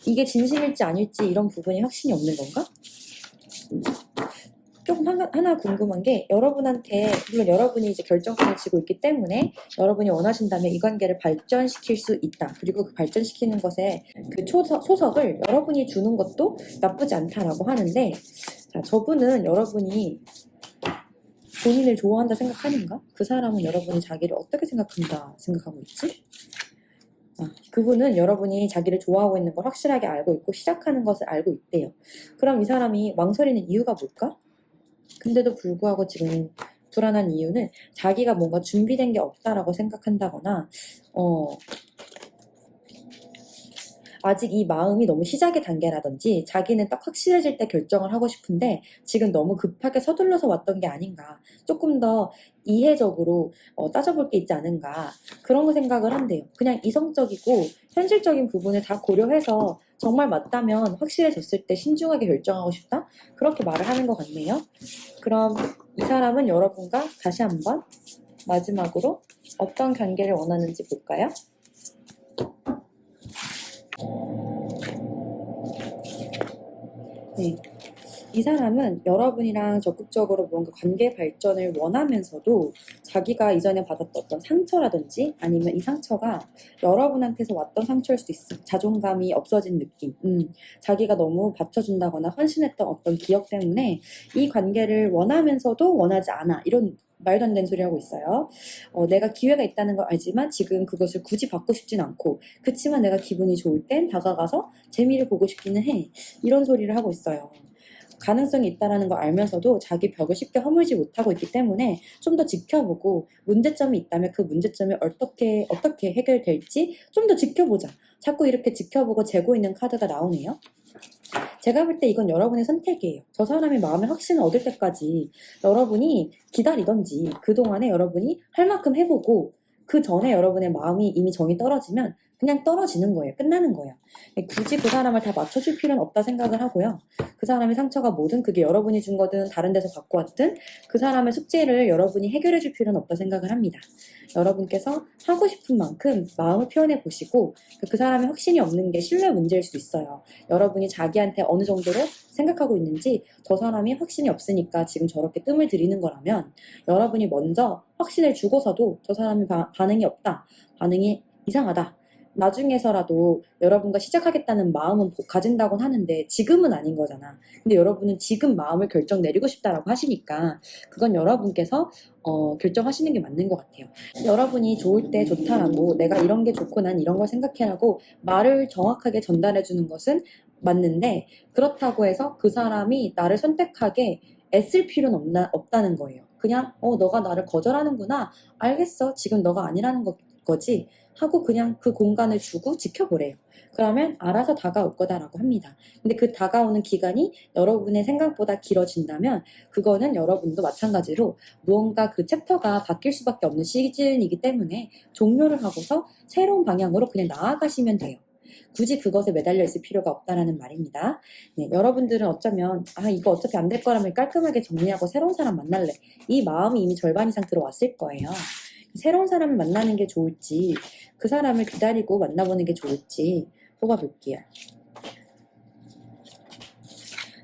S2: 이게 진심일지 아닐지 이런 부분이 확신이 없는 건가? 조금 하나 궁금한 게 여러분한테 물론 여러분이 이제 결정권을 쥐고 있기 때문에 여러분이 원하신다면 이 관계를 발전시킬 수 있다. 그리고 그 발전시키는 것에 그 소석을 여러분이 주는 것도 나쁘지 않다라고 하는데 자, 저분은 여러분이 본인을 좋아한다 생각하는가? 그 사람은 여러분이 자기를 어떻게 생각한다 생각하고 있지? 그분은 여러분이 자기를 좋아하고 있는 걸 확실하게 알고 있고 시작하는 것을 알고 있대요. 그럼 이 사람이 망설이는 이유가 뭘까? 근데도 불구하고 지금 불안한 이유는 자기가 뭔가 준비된 게 없다라고 생각한다거나 아직 이 마음이 너무 시작의 단계라든지 자기는 딱 확실해질 때 결정을 하고 싶은데 지금 너무 급하게 서둘러서 왔던 게 아닌가 조금 더 이해적으로 따져볼 게 있지 않은가 그런 거 생각을 한대요. 그냥 이성적이고 현실적인 부분을 다 고려해서 정말 맞다면 확실해졌을 때 신중하게 결정하고 싶다? 그렇게 말을 하는 것 같네요. 그럼 이 사람은 여러분과 다시 한번 마지막으로 어떤 관계를 원하는지 볼까요? 네. 이 사람은 여러분이랑 적극적으로 뭔가 관계 발전을 원하면서도 자기가 이전에 받았던 어떤 상처라든지 아니면 이 상처가 여러분한테서 왔던 상처일 수도 있어. 자존감이 없어진 느낌. 자기가 너무 받쳐준다거나 헌신했던 어떤 기억 때문에 이 관계를 원하면서도 원하지 않아. 이런 말도 안 되는 소리 하고 있어요. 내가 기회가 있다는 걸 알지만 지금 그것을 굳이 받고 싶진 않고 그치만 내가 기분이 좋을 땐 다가가서 재미를 보고 싶기는 해. 이런 소리를 하고 있어요. 가능성이 있다는 걸 알면서도 자기 벽을 쉽게 허물지 못하고 있기 때문에 좀 더 지켜보고 문제점이 있다면 그 문제점이 어떻게 해결될지 좀 더 지켜보자. 자꾸 이렇게 지켜보고 재고 있는 카드가 나오네요. 제가 볼 때 이건 여러분의 선택이에요. 저 사람의 마음의 확신을 얻을 때까지 여러분이 기다리던지 그동안에 여러분이 할 만큼 해보고 그 전에 여러분의 마음이 이미 정이 떨어지면 그냥 떨어지는 거예요. 끝나는 거예요. 굳이 그 사람을 다 맞춰줄 필요는 없다 생각을 하고요. 그 사람의 상처가 뭐든 그게 여러분이 준 거든 다른 데서 갖고 왔든 그 사람의 숙제를 여러분이 해결해 줄 필요는 없다 생각을 합니다. 여러분께서 하고 싶은 만큼 마음을 표현해 보시고 그 사람의 확신이 없는 게 신뢰 문제일 수도 있어요. 여러분이 자기한테 어느 정도로 생각하고 있는지 저 사람이 확신이 없으니까 지금 저렇게 뜸을 들이는 거라면 여러분이 먼저 확신을 주고서도 저 사람이 반응이 없다. 반응이 이상하다. 나중에서라도 여러분과 시작하겠다는 마음은 가진다곤 하는데 지금은 아닌 거잖아. 근데 여러분은 지금 마음을 결정 내리고 싶다라고 하시니까 그건 여러분께서 결정하시는 게 맞는 것 같아요. 여러분이 좋을 때 좋다라고 내가 이런 게 좋고 난 이런 걸 생각해라고 말을 정확하게 전달해 주는 것은 맞는데 그렇다고 해서 그 사람이 나를 선택하게 애쓸 필요는 없다는 거예요. 그냥 너가 나를 거절하는구나. 알겠어. 지금 너가 아니라는 거지. 하고 그냥 그 공간을 주고 지켜보래요. 그러면 알아서 다가올 거다라고 합니다. 근데 그 다가오는 기간이 여러분의 생각보다 길어진다면 그거는 여러분도 마찬가지로 무언가 그 챕터가 바뀔 수밖에 없는 시즌이기 때문에 종료를 하고서 새로운 방향으로 그냥 나아가시면 돼요. 굳이 그것에 매달려 있을 필요가 없다라는 말입니다. 네, 여러분들은 어쩌면 이거 어차피 안 될 거라면 깔끔하게 정리하고 새로운 사람 만날래. 이 마음이 이미 절반 이상 들어왔을 거예요. 새로운 사람을 만나는 게 좋을지 그 사람을 기다리고 만나보는 게 좋을지 뽑아볼게요.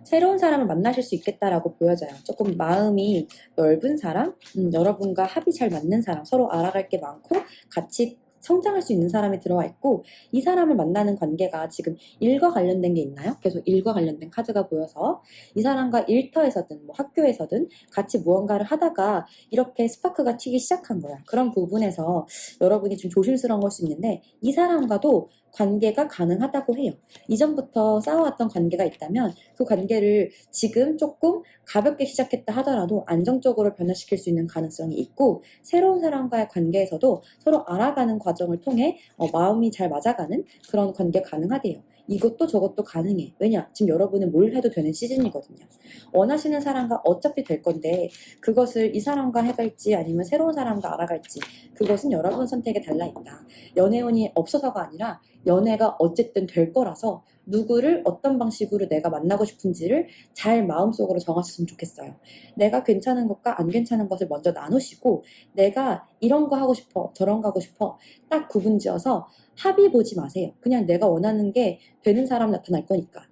S2: 새로운 사람을 만나실 수 있겠다라고 보여져요. 조금 마음이 넓은 사람, 여러분과 합이 잘 맞는 사람, 서로 알아갈 게 많고 같이 성장할 수 있는 사람이 들어와 있고 이 사람을 만나는 관계가 지금 일과 관련된 게 있나요? 계속 일과 관련된 카드가 보여서 이 사람과 일터에서든 뭐 학교에서든 같이 무언가를 하다가 이렇게 스파크가 튀기 시작한 거야. 그런 부분에서 여러분이 좀 조심스러운 걸 수 있는데 이 사람과도 관계가 가능하다고 해요. 이전부터 쌓아왔던 관계가 있다면 그 관계를 지금 조금 가볍게 시작했다 하더라도 안정적으로 변화시킬 수 있는 가능성이 있고 새로운 사람과의 관계에서도 서로 알아가는 과정을 통해 마음이 잘 맞아가는 그런 관계 가능하대요. 이것도 저것도 가능해. 왜냐? 지금 여러분은 뭘 해도 되는 시즌이거든요. 원하시는 사람과 어차피 될 건데 그것을 이 사람과 해갈지 아니면 새로운 사람과 알아갈지 그것은 여러분 선택에 달라있다. 연애운이 없어서가 아니라 연애가 어쨌든 될 거라서 누구를 어떤 방식으로 내가 만나고 싶은지를 잘 마음속으로 정하셨으면 좋겠어요. 내가 괜찮은 것과 안 괜찮은 것을 먼저 나누시고 내가 이런 거 하고 싶어 저런 거 하고 싶어 딱 구분지어서 합의 보지 마세요. 그냥 내가 원하는 게 되는 사람 나타날 거니까.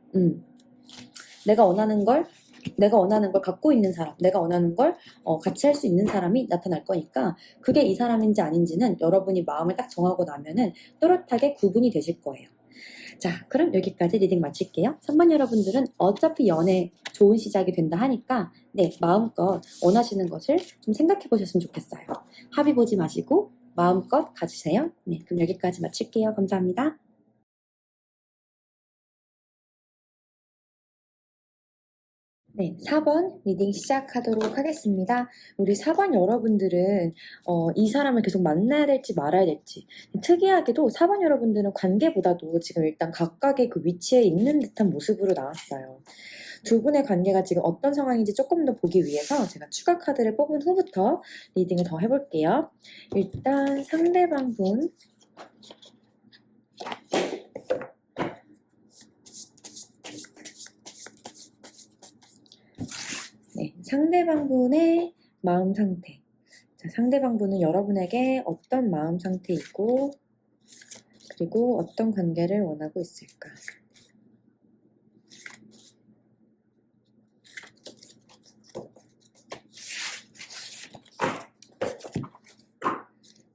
S2: 내가 원하는 걸 갖고 있는 사람, 내가 원하는 걸 같이 할 수 있는 사람이 나타날 거니까 그게 이 사람인지 아닌지는 여러분이 마음을 딱 정하고 나면은 또렷하게 구분이 되실 거예요. 자, 그럼 여기까지 리딩 마칠게요. 3번 여러분들은 어차피 연애 좋은 시작이 된다 하니까 마음껏 원하시는 것을 좀 생각해 보셨으면 좋겠어요. 합의 보지 마시고 마음껏 가주세요. 네, 그럼 여기까지 마칠게요. 감사합니다. 네, 4번 리딩 시작하도록 하겠습니다. 우리 4번 여러분들은 이 사람을 계속 만나야 될지 말아야 될지 특이하게도 4번 여러분들은 관계보다도 지금 일단 각각의 그 위치에 있는 듯한 모습으로 나왔어요. 두 분의 관계가 지금 어떤 상황인지 조금 더 보기 위해서 제가 추가 카드를 뽑은 후부터 리딩을 더 해볼게요. 일단 상대방 분 상대방 분의 마음 상태. 자, 상대방 분은 여러분에게 어떤 마음 상태이고 그리고 어떤 관계를 원하고 있을까?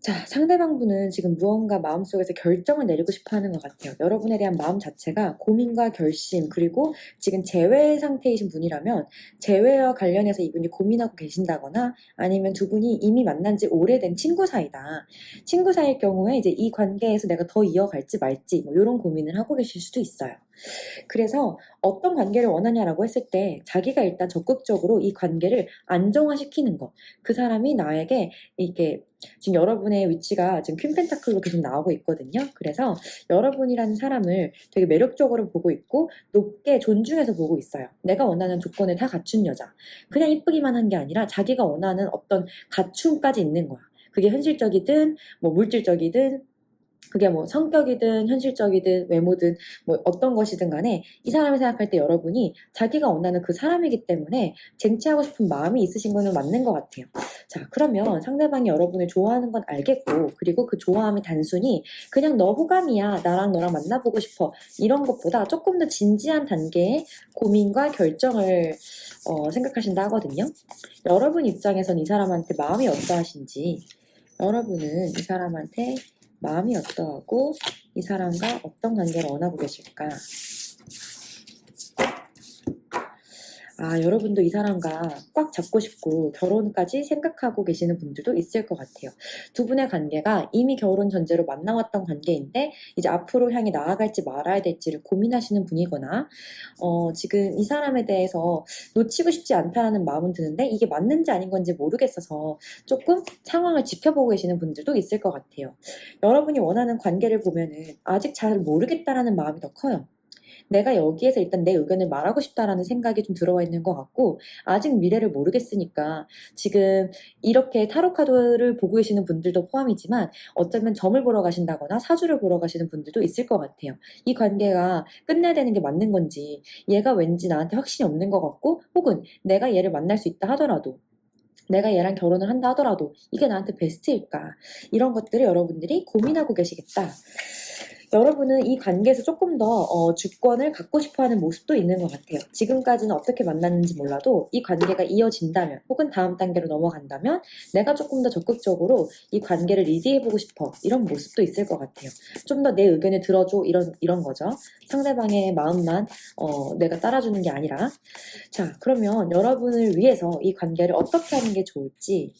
S2: 자, 상대방분은 지금 무언가 마음속에서 결정을 내리고 싶어 하는 것 같아요. 여러분에 대한 마음 자체가 고민과 결심, 그리고 지금 재회 상태이신 분이라면 재회와 관련해서 이분이 고민하고 계신다거나 아니면 두 분이 이미 만난 지 오래된 친구 사이다. 친구 사이일 경우에 이제 이 관계에서 내가 더 이어갈지 말지 뭐 이런 고민을 하고 계실 수도 있어요. 그래서 어떤 관계를 원하냐라고 했을 때 자기가 일단 적극적으로 이 관계를 안정화시키는 것. 그 사람이 나에게 이게 지금 여러분의 위치가 지금 퀸 펜타클로 계속 나오고 있거든요. 그래서 여러분이라는 사람을 되게 매력적으로 보고 있고 높게 존중해서 보고 있어요. 내가 원하는 조건을 다 갖춘 여자. 그냥 이쁘기만 한 게 아니라 자기가 원하는 어떤 갖춤까지 있는 거야. 그게 현실적이든 뭐 물질적이든 그게 뭐 성격이든 현실적이든 외모든 뭐 어떤 것이든 간에 이 사람을 생각할 때 여러분이 자기가 원하는 그 사람이기 때문에 쟁취하고 싶은 마음이 있으신 거는 맞는 것 같아요. 자, 그러면 상대방이 여러분을 좋아하는 건 알겠고, 그리고 그 좋아함이 단순히 그냥 너 호감이야, 나랑 너랑 만나보고 싶어, 이런 것보다 조금 더 진지한 단계의 고민과 결정을 생각하신다 하거든요. 여러분 입장에선 이 사람한테 마음이 어떠하신지, 여러분은 이 사람한테 마음이 어떠하고 이 사람과 어떤 관계를 원하고 계실까? 아, 여러분도 이 사람과 꽉 잡고 싶고 결혼까지 생각하고 계시는 분들도 있을 것 같아요. 두 분의 관계가 이미 결혼 전제로 만나왔던 관계인데 이제 앞으로 향해 나아갈지 말아야 될지를 고민하시는 분이거나 지금 이 사람에 대해서 놓치고 싶지 않다라는 마음은 드는데 이게 맞는지 아닌 건지 모르겠어서 조금 상황을 지켜보고 계시는 분들도 있을 것 같아요. 여러분이 원하는 관계를 보면은 아직 잘 모르겠다라는 마음이 더 커요. 내가 여기에서 일단 내 의견을 말하고 싶다라는 생각이 좀 들어와 있는 것 같고, 아직 미래를 모르겠으니까 지금 이렇게 타로 카드를 보고 계시는 분들도 포함이지만 어쩌면 점을 보러 가신다거나 사주를 보러 가시는 분들도 있을 것 같아요. 이 관계가 끝내야 되는 게 맞는 건지, 얘가 왠지 나한테 확신이 없는 것 같고, 혹은 내가 얘를 만날 수 있다 하더라도 내가 얘랑 결혼을 한다 하더라도 이게 나한테 베스트일까? 이런 것들을 여러분들이 고민하고 계시겠다. 여러분은 이 관계에서 조금 더 주권을 갖고 싶어하는 모습도 있는 것 같아요. 지금까지는 어떻게 만났는지 몰라도 이 관계가 이어진다면 혹은 다음 단계로 넘어간다면 내가 조금 더 적극적으로 이 관계를 리드해보고 싶어, 이런 모습도 있을 것 같아요. 좀 더 내 의견을 들어줘, 이런 거죠. 상대방의 마음만 내가 따라주는 게 아니라. 자, 그러면 여러분을 위해서 이 관계를 어떻게 하는 게 좋을지,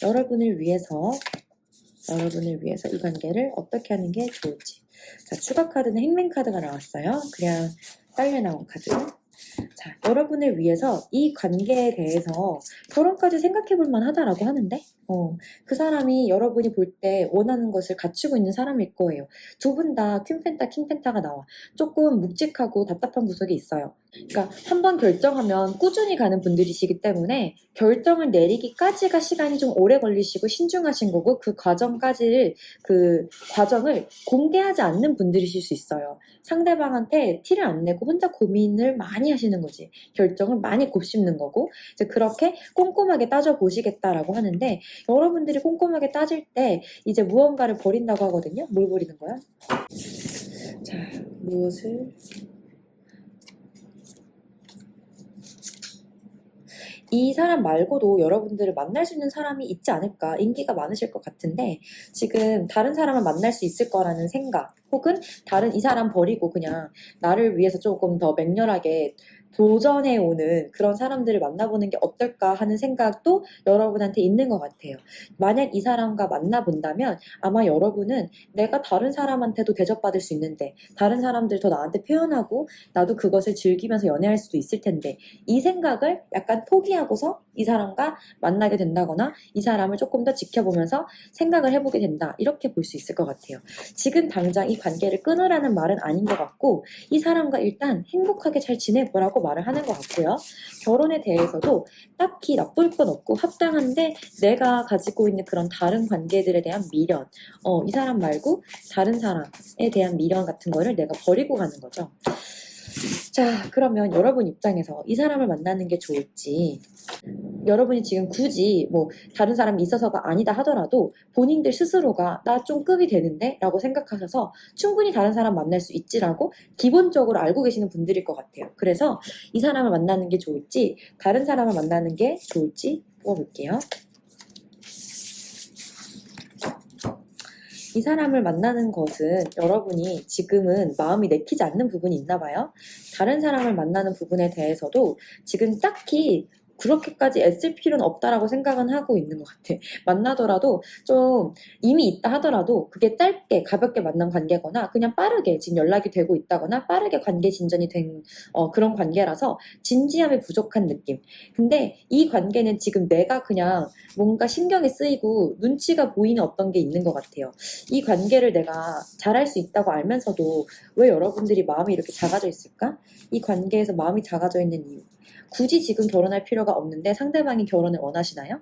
S2: 여러분을 위해서 이 관계를 어떻게 하는 게 좋을지. 자, 추가 카드는 행맨 카드가 나왔어요. 그냥 딸려 나온 카드. 자, 여러분을 위해서 이 관계에 대해서 결혼까지 생각해 볼 만하다라고 하는데, 그 사람이 여러분이 볼 때 원하는 것을 갖추고 있는 사람일 거예요. 두 분 다 퀸펜타, 킹펜타가 나와. 조금 묵직하고 답답한 구석이 있어요. 그러니까 한 번 결정하면 꾸준히 가는 분들이시기 때문에 결정을 내리기까지가 시간이 좀 오래 걸리시고 신중하신 거고, 그 과정을 공개하지 않는 분들이실 수 있어요. 상대방한테 티를 안 내고 혼자 고민을 많이 하시는 거지. 결정을 많이 곱씹는 거고, 이제 그렇게 꼼꼼하게 따져보시겠다라고 하는데, 여러분들이 꼼꼼하게 따질 때 이제 무언가를 버린다고 하거든요. 뭘 버리는 거야? 자, 무엇을? 이 사람 말고도 여러분들을 만날 수 있는 사람이 있지 않을까, 인기가 많으실 것 같은데 지금 다른 사람을 만날 수 있을 거라는 생각, 혹은 다른 이 사람 버리고 그냥 나를 위해서 조금 더 맹렬하게 도전해 오는 그런 사람들을 만나보는 게 어떨까 하는 생각도 여러분한테 있는 것 같아요. 만약 이 사람과 만나본다면 아마 여러분은 내가 다른 사람한테도 대접받을 수 있는데, 다른 사람들 더 나한테 표현하고 나도 그것을 즐기면서 연애할 수도 있을 텐데, 이 생각을 약간 포기하고서 이 사람과 만나게 된다거나 이 사람을 조금 더 지켜보면서 생각을 해보게 된다, 이렇게 볼 수 있을 것 같아요. 지금 당장 이 관계를 끊으라는 말은 아닌 것 같고, 이 사람과 일단 행복하게 잘 지내보라고 말을 하는 것 같고요. 결혼에 대해서도 딱히 나쁠 건 없고 합당한데, 내가 가지고 있는 그런 다른 관계들에 대한 미련, 이 사람 말고 다른 사람에 대한 미련 같은 거를 내가 버리고 가는 거죠. 자, 그러면 여러분 입장에서 이 사람을 만나는 게 좋을지, 여러분이 지금 굳이 뭐 다른 사람이 있어서가 아니다 하더라도 본인들 스스로가 나 좀 급이 되는데? 라고 생각하셔서 충분히 다른 사람 만날 수 있지라고 기본적으로 알고 계시는 분들일 것 같아요. 그래서 이 사람을 만나는 게 좋을지 다른 사람을 만나는 게 좋을지 뽑아볼게요. 이 사람을 만나는 것은 여러분이 지금은 마음이 내키지 않는 부분이 있나 봐요. 다른 사람을 만나는 부분에 대해서도 지금 딱히 그렇게까지 애쓸 필요는 없다라고 생각은 하고 있는 것 같아. 만나더라도 좀 이미 있다 하더라도 그게 짧게 가볍게 만난 관계거나 그냥 빠르게 지금 연락이 되고 있다거나 빠르게 관계 진전이 된 그런 관계라서 진지함이 부족한 느낌. 근데 이 관계는 지금 내가 그냥 뭔가 신경이 쓰이고 눈치가 보이는 어떤 게 있는 것 같아요. 이 관계를 내가 잘할 수 있다고 알면서도 왜 여러분들이 마음이 이렇게 작아져 있을까? 이 관계에서 마음이 작아져 있는 이유. 굳이 지금 결혼할 필요가 없는데 상대방이 결혼을 원하시나요?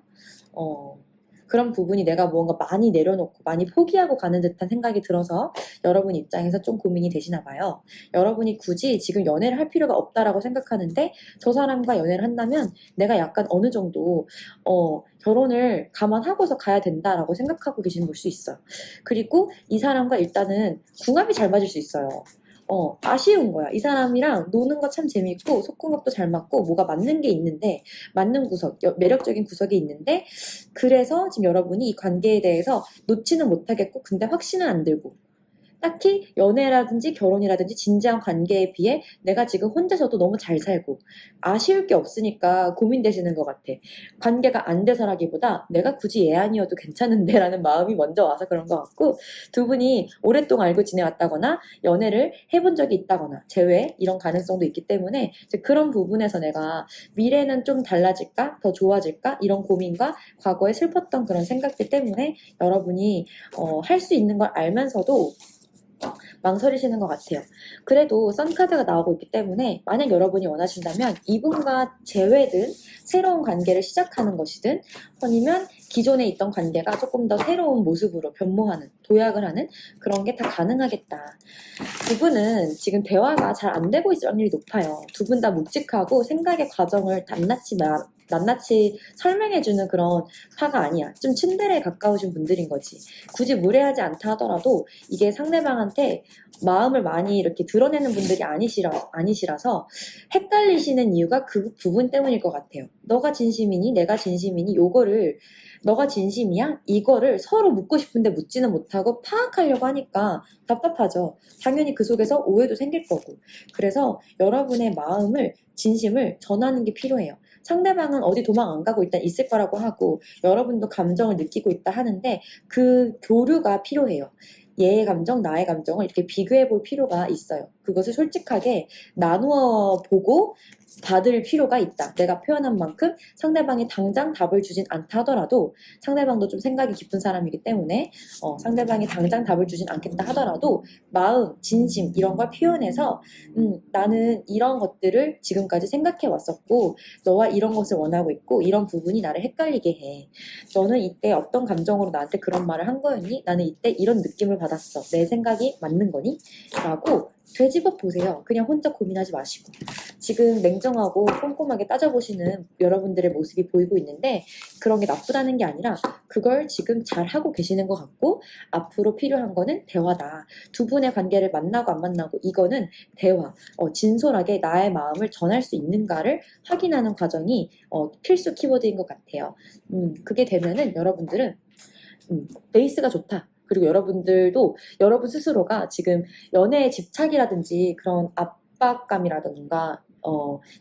S2: 그런 부분이 내가 무언가 많이 내려놓고 많이 포기하고 가는 듯한 생각이 들어서 여러분 입장에서 좀 고민이 되시나 봐요. 여러분이 굳이 지금 연애를 할 필요가 없다라고 생각하는데 저 사람과 연애를 한다면 내가 약간 어느 정도 결혼을 감안하고서 가야 된다라고 생각하고 계시는 걸 수 있어요. 그리고 이 사람과 일단은 궁합이 잘 맞을 수 있어요. 아쉬운 거야. 이 사람이랑 노는 거 참 재밌고, 속궁합도 잘 맞고, 뭐가 맞는 게 있는데, 맞는 구석, 매력적인 구석이 있는데, 그래서 지금 여러분이 이 관계에 대해서 놓지는 못하겠고, 근데 확신은 안 들고, 딱히 연애라든지 결혼이라든지 진지한 관계에 비해 내가 지금 혼자서도 너무 잘 살고 아쉬울 게 없으니까 고민되시는 것 같아. 관계가 안 돼서라기보다 내가 굳이 얘 아니어도 괜찮은데 라는 마음이 먼저 와서 그런 것 같고 두 분이 오랫동안 알고 지내왔다거나 연애를 해본 적이 있다거나 제외 이런 가능성도 있기 때문에 이제 그런 부분에서 내가 미래는 좀 달라질까? 더 좋아질까? 이런 고민과 과거에 슬펐던 그런 생각들 때문에 여러분이 할 수 있는 걸 알면서도 망설이시는 것 같아요. 그래도 썬카드가 나오고 있기 때문에 만약 여러분이 원하신다면 이분과 제외든 새로운 관계를 시작하는 것이든 아니면 기존에 있던 관계가 조금 더 새로운 모습으로 변모하는 도약을 하는 그런 게 다 가능하겠다. 두 분은 지금 대화가 잘 안 되고 있을 확률이 높아요. 두 분 다 묵직하고 생각의 과정을 낱낱이 설명해주는 그런 파가 아니야. 좀 츤데레에 가까우신 분들인 거지. 굳이 무례하지 않다 하더라도 이게 상대방한테 마음을 많이 이렇게 드러내는 분들이 아니시라서 헷갈리시는 이유가 그 부분 때문일 것 같아요. 너가 진심이니 내가 진심이니 요거를 너가 진심이야? 이거를 서로 묻고 싶은데 묻지는 못하고 파악하려고 하니까 답답하죠. 당연히 그 속에서 오해도 생길 거고. 그래서 여러분의 마음을 진심을 전하는 게 필요해요. 상대방은 어디 도망 안 가고 일단 있을 거라고 하고 여러분도 감정을 느끼고 있다 하는데 그 교류가 필요해요. 얘의 감정, 나의 감정을 이렇게 비교해 볼 필요가 있어요. 그것을 솔직하게 나누어 보고 받을 필요가 있다. 내가 표현한 만큼 상대방이 당장 답을 주진 않다 하더라도 상대방도 좀 생각이 깊은 사람이기 때문에 상대방이 당장 답을 주진 않겠다 하더라도 마음, 진심 이런 걸 표현해서 나는 이런 것들을 지금까지 생각해 왔었고 너와 이런 것을 원하고 있고 이런 부분이 나를 헷갈리게 해. 너는 이때 어떤 감정으로 나한테 그런 말을 한 거였니? 나는 이때 이런 느낌을 받았어. 내 생각이 맞는 거니? 라고 되짚어 보세요. 그냥 혼자 고민하지 마시고. 지금 냉정하고 꼼꼼하게 따져보시는 여러분들의 모습이 보이고 있는데 그런 게 나쁘다는 게 아니라 그걸 지금 잘 하고 계시는 것 같고 앞으로 필요한 거는 대화다. 두 분의 관계를 만나고 안 만나고 이거는 대화. 진솔하게 나의 마음을 전할 수 있는가를 확인하는 과정이 필수 키워드인 것 같아요. 그게 되면은 여러분들은 베이스가 좋다. 그리고 여러분들도 여러분 스스로가 지금 연애에 집착이라든지 그런 압박감이라든가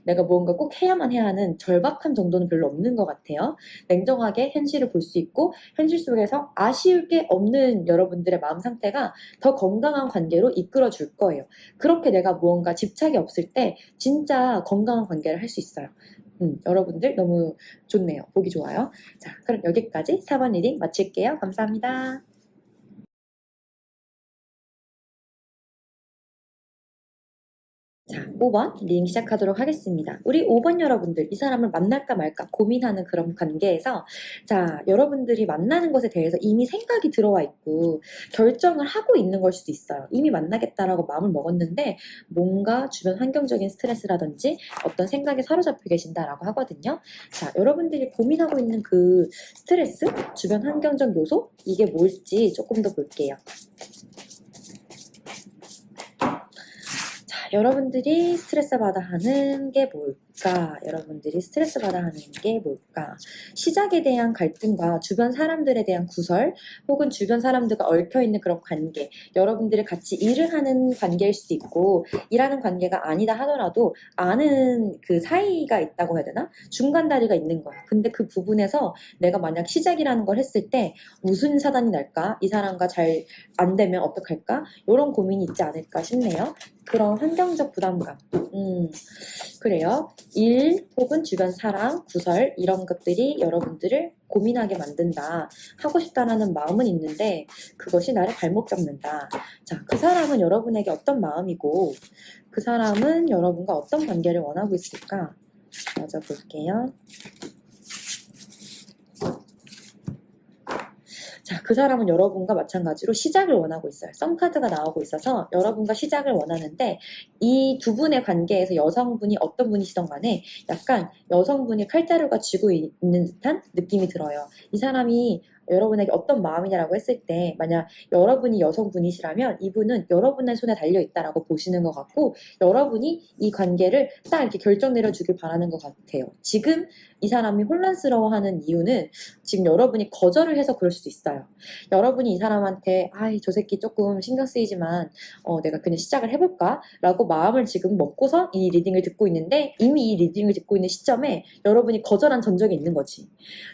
S2: 내가 무언가 꼭 해야만 해야 하는 절박함 정도는 별로 없는 것 같아요. 냉정하게 현실을 볼 수 있고 현실 속에서 아쉬울 게 없는 여러분들의 마음 상태가 더 건강한 관계로 이끌어 줄 거예요. 그렇게 내가 무언가 집착이 없을 때 진짜 건강한 관계를 할 수 있어요. 여러분들 너무 좋네요. 보기 좋아요. 자, 그럼 여기까지 4번 리딩 마칠게요. 감사합니다. 자, 5번 리딩 시작하도록 하겠습니다. 우리 5번 여러분들, 이 사람을 만날까 말까 고민하는 그런 관계에서 자, 여러분들이 만나는 것에 대해서 이미 생각이 들어와 있고 결정을 하고 있는 걸 수도 있어요. 이미 만나겠다라고 마음을 먹었는데 뭔가 주변 환경적인 스트레스라든지 어떤 생각에 사로잡혀 계신다라고 하거든요. 자, 여러분들이 고민하고 있는 그 스트레스, 주변 환경적 요소, 이게 뭘지 조금 더 볼게요. 여러분들이 스트레스 받아 하는 게 뭘까? 여러분들이 스트레스 받아 하는 게 뭘까? 시작에 대한 갈등과 주변 사람들에 대한 구설, 혹은 주변 사람들과 얽혀있는 그런 관계, 여러분들이 같이 일을 하는 관계일 수도 있고, 일하는 관계가 아니다 하더라도 아는 그 사이가 있다고 해야 되나? 중간 다리가 있는 거야. 근데 그 부분에서 내가 만약 시작이라는 걸 했을 때 무슨 사단이 날까? 이 사람과 잘 안 되면 어떡할까? 이런 고민이 있지 않을까 싶네요. 그런 환경적 부담감. 그래요. 일 혹은 주변 사람, 구설 이런 것들이 여러분들을 고민하게 만든다. 하고 싶다라는 마음은 있는데 그것이 나를 발목 잡는다. 자, 그 사람은 여러분에게 어떤 마음이고 그 사람은 여러분과 어떤 관계를 원하고 있을까? 맞아 볼게요. 자, 그 사람은 여러분과 마찬가지로 시작을 원하고 있어요. 썸카드가 나오고 있어서 여러분과 시작을 원하는데 이 두 분의 관계에서 여성분이 어떤 분이시던 간에 약간 여성분이 칼자루가 쥐고 있는 듯한 느낌이 들어요. 이 사람이 여러분에게 어떤 마음이냐라고 했을 때 만약 여러분이 여성분이시라면 이분은 여러분의 손에 달려있다라고 보시는 것 같고 여러분이 이 관계를 딱 이렇게 결정 내려주길 바라는 것 같아요. 지금 이 사람이 혼란스러워하는 이유는 지금 여러분이 거절을 해서 그럴 수도 있어요. 여러분이 이 사람한테 아이 저 새끼 조금 신경 쓰이지만 내가 그냥 시작을 해볼까? 라고 마음을 지금 먹고서 이 리딩을 듣고 있는데 이미 이 리딩을 듣고 있는 시점에 여러분이 거절한 전적이 있는 거지.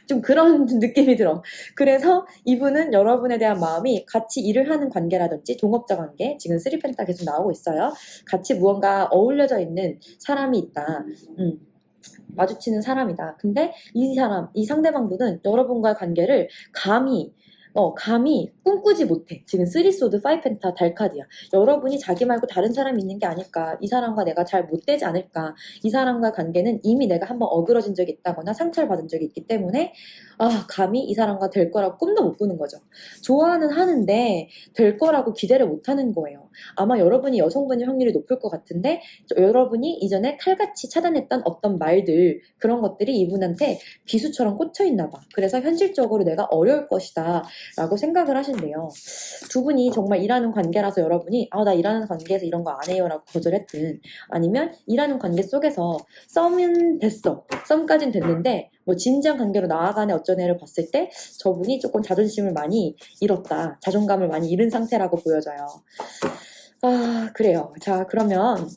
S2: 좀 그런 느낌이 들어. 그래서 이분은 여러분에 대한 마음이 같이 일을 하는 관계라든지 동업자 관계, 지금 쓰리펜타 계속 나오고 있어요. 같이 무언가 어울려져 있는 사람이 있다. 마주치는 사람이다. 근데 이 사람, 이 상대방분은 여러분과의 관계를 감히 꿈꾸지 못해. 지금 3소드, 5펜타, 달카드야. 여러분이 자기 말고 다른 사람이 있는 게 아닐까. 이 사람과 내가 잘 못 되지 않을까. 이 사람과의 관계는 이미 내가 한번 어그러진 적이 있다거나 상처를 받은 적이 있기 때문에 감히 이 사람과 될 거라고 꿈도 못 꾸는 거죠. 좋아는 하는데 될 거라고 기대를 못 하는 거예요. 아마 여러분이 여성분일 확률이 높을 것 같은데 여러분이 이전에 칼같이 차단했던 어떤 말들 그런 것들이 이분한테 비수처럼 꽂혀 있나 봐. 그래서 현실적으로 내가 어려울 것이다 라고 생각을 하신대요. 두 분이 정말 일하는 관계라서 여러분이 나 일하는 관계에서 이런 거 안 해요 라고 거절했든 아니면 일하는 관계 속에서 썸은 됐어. 썸까진 됐는데 뭐 진지한 관계로 나아가는 어쩌네를 봤을 때 저분이 조금 자존심을 많이 잃었다. 자존감을 많이 잃은 상태라고 보여져요. 그래요. 자, 그러면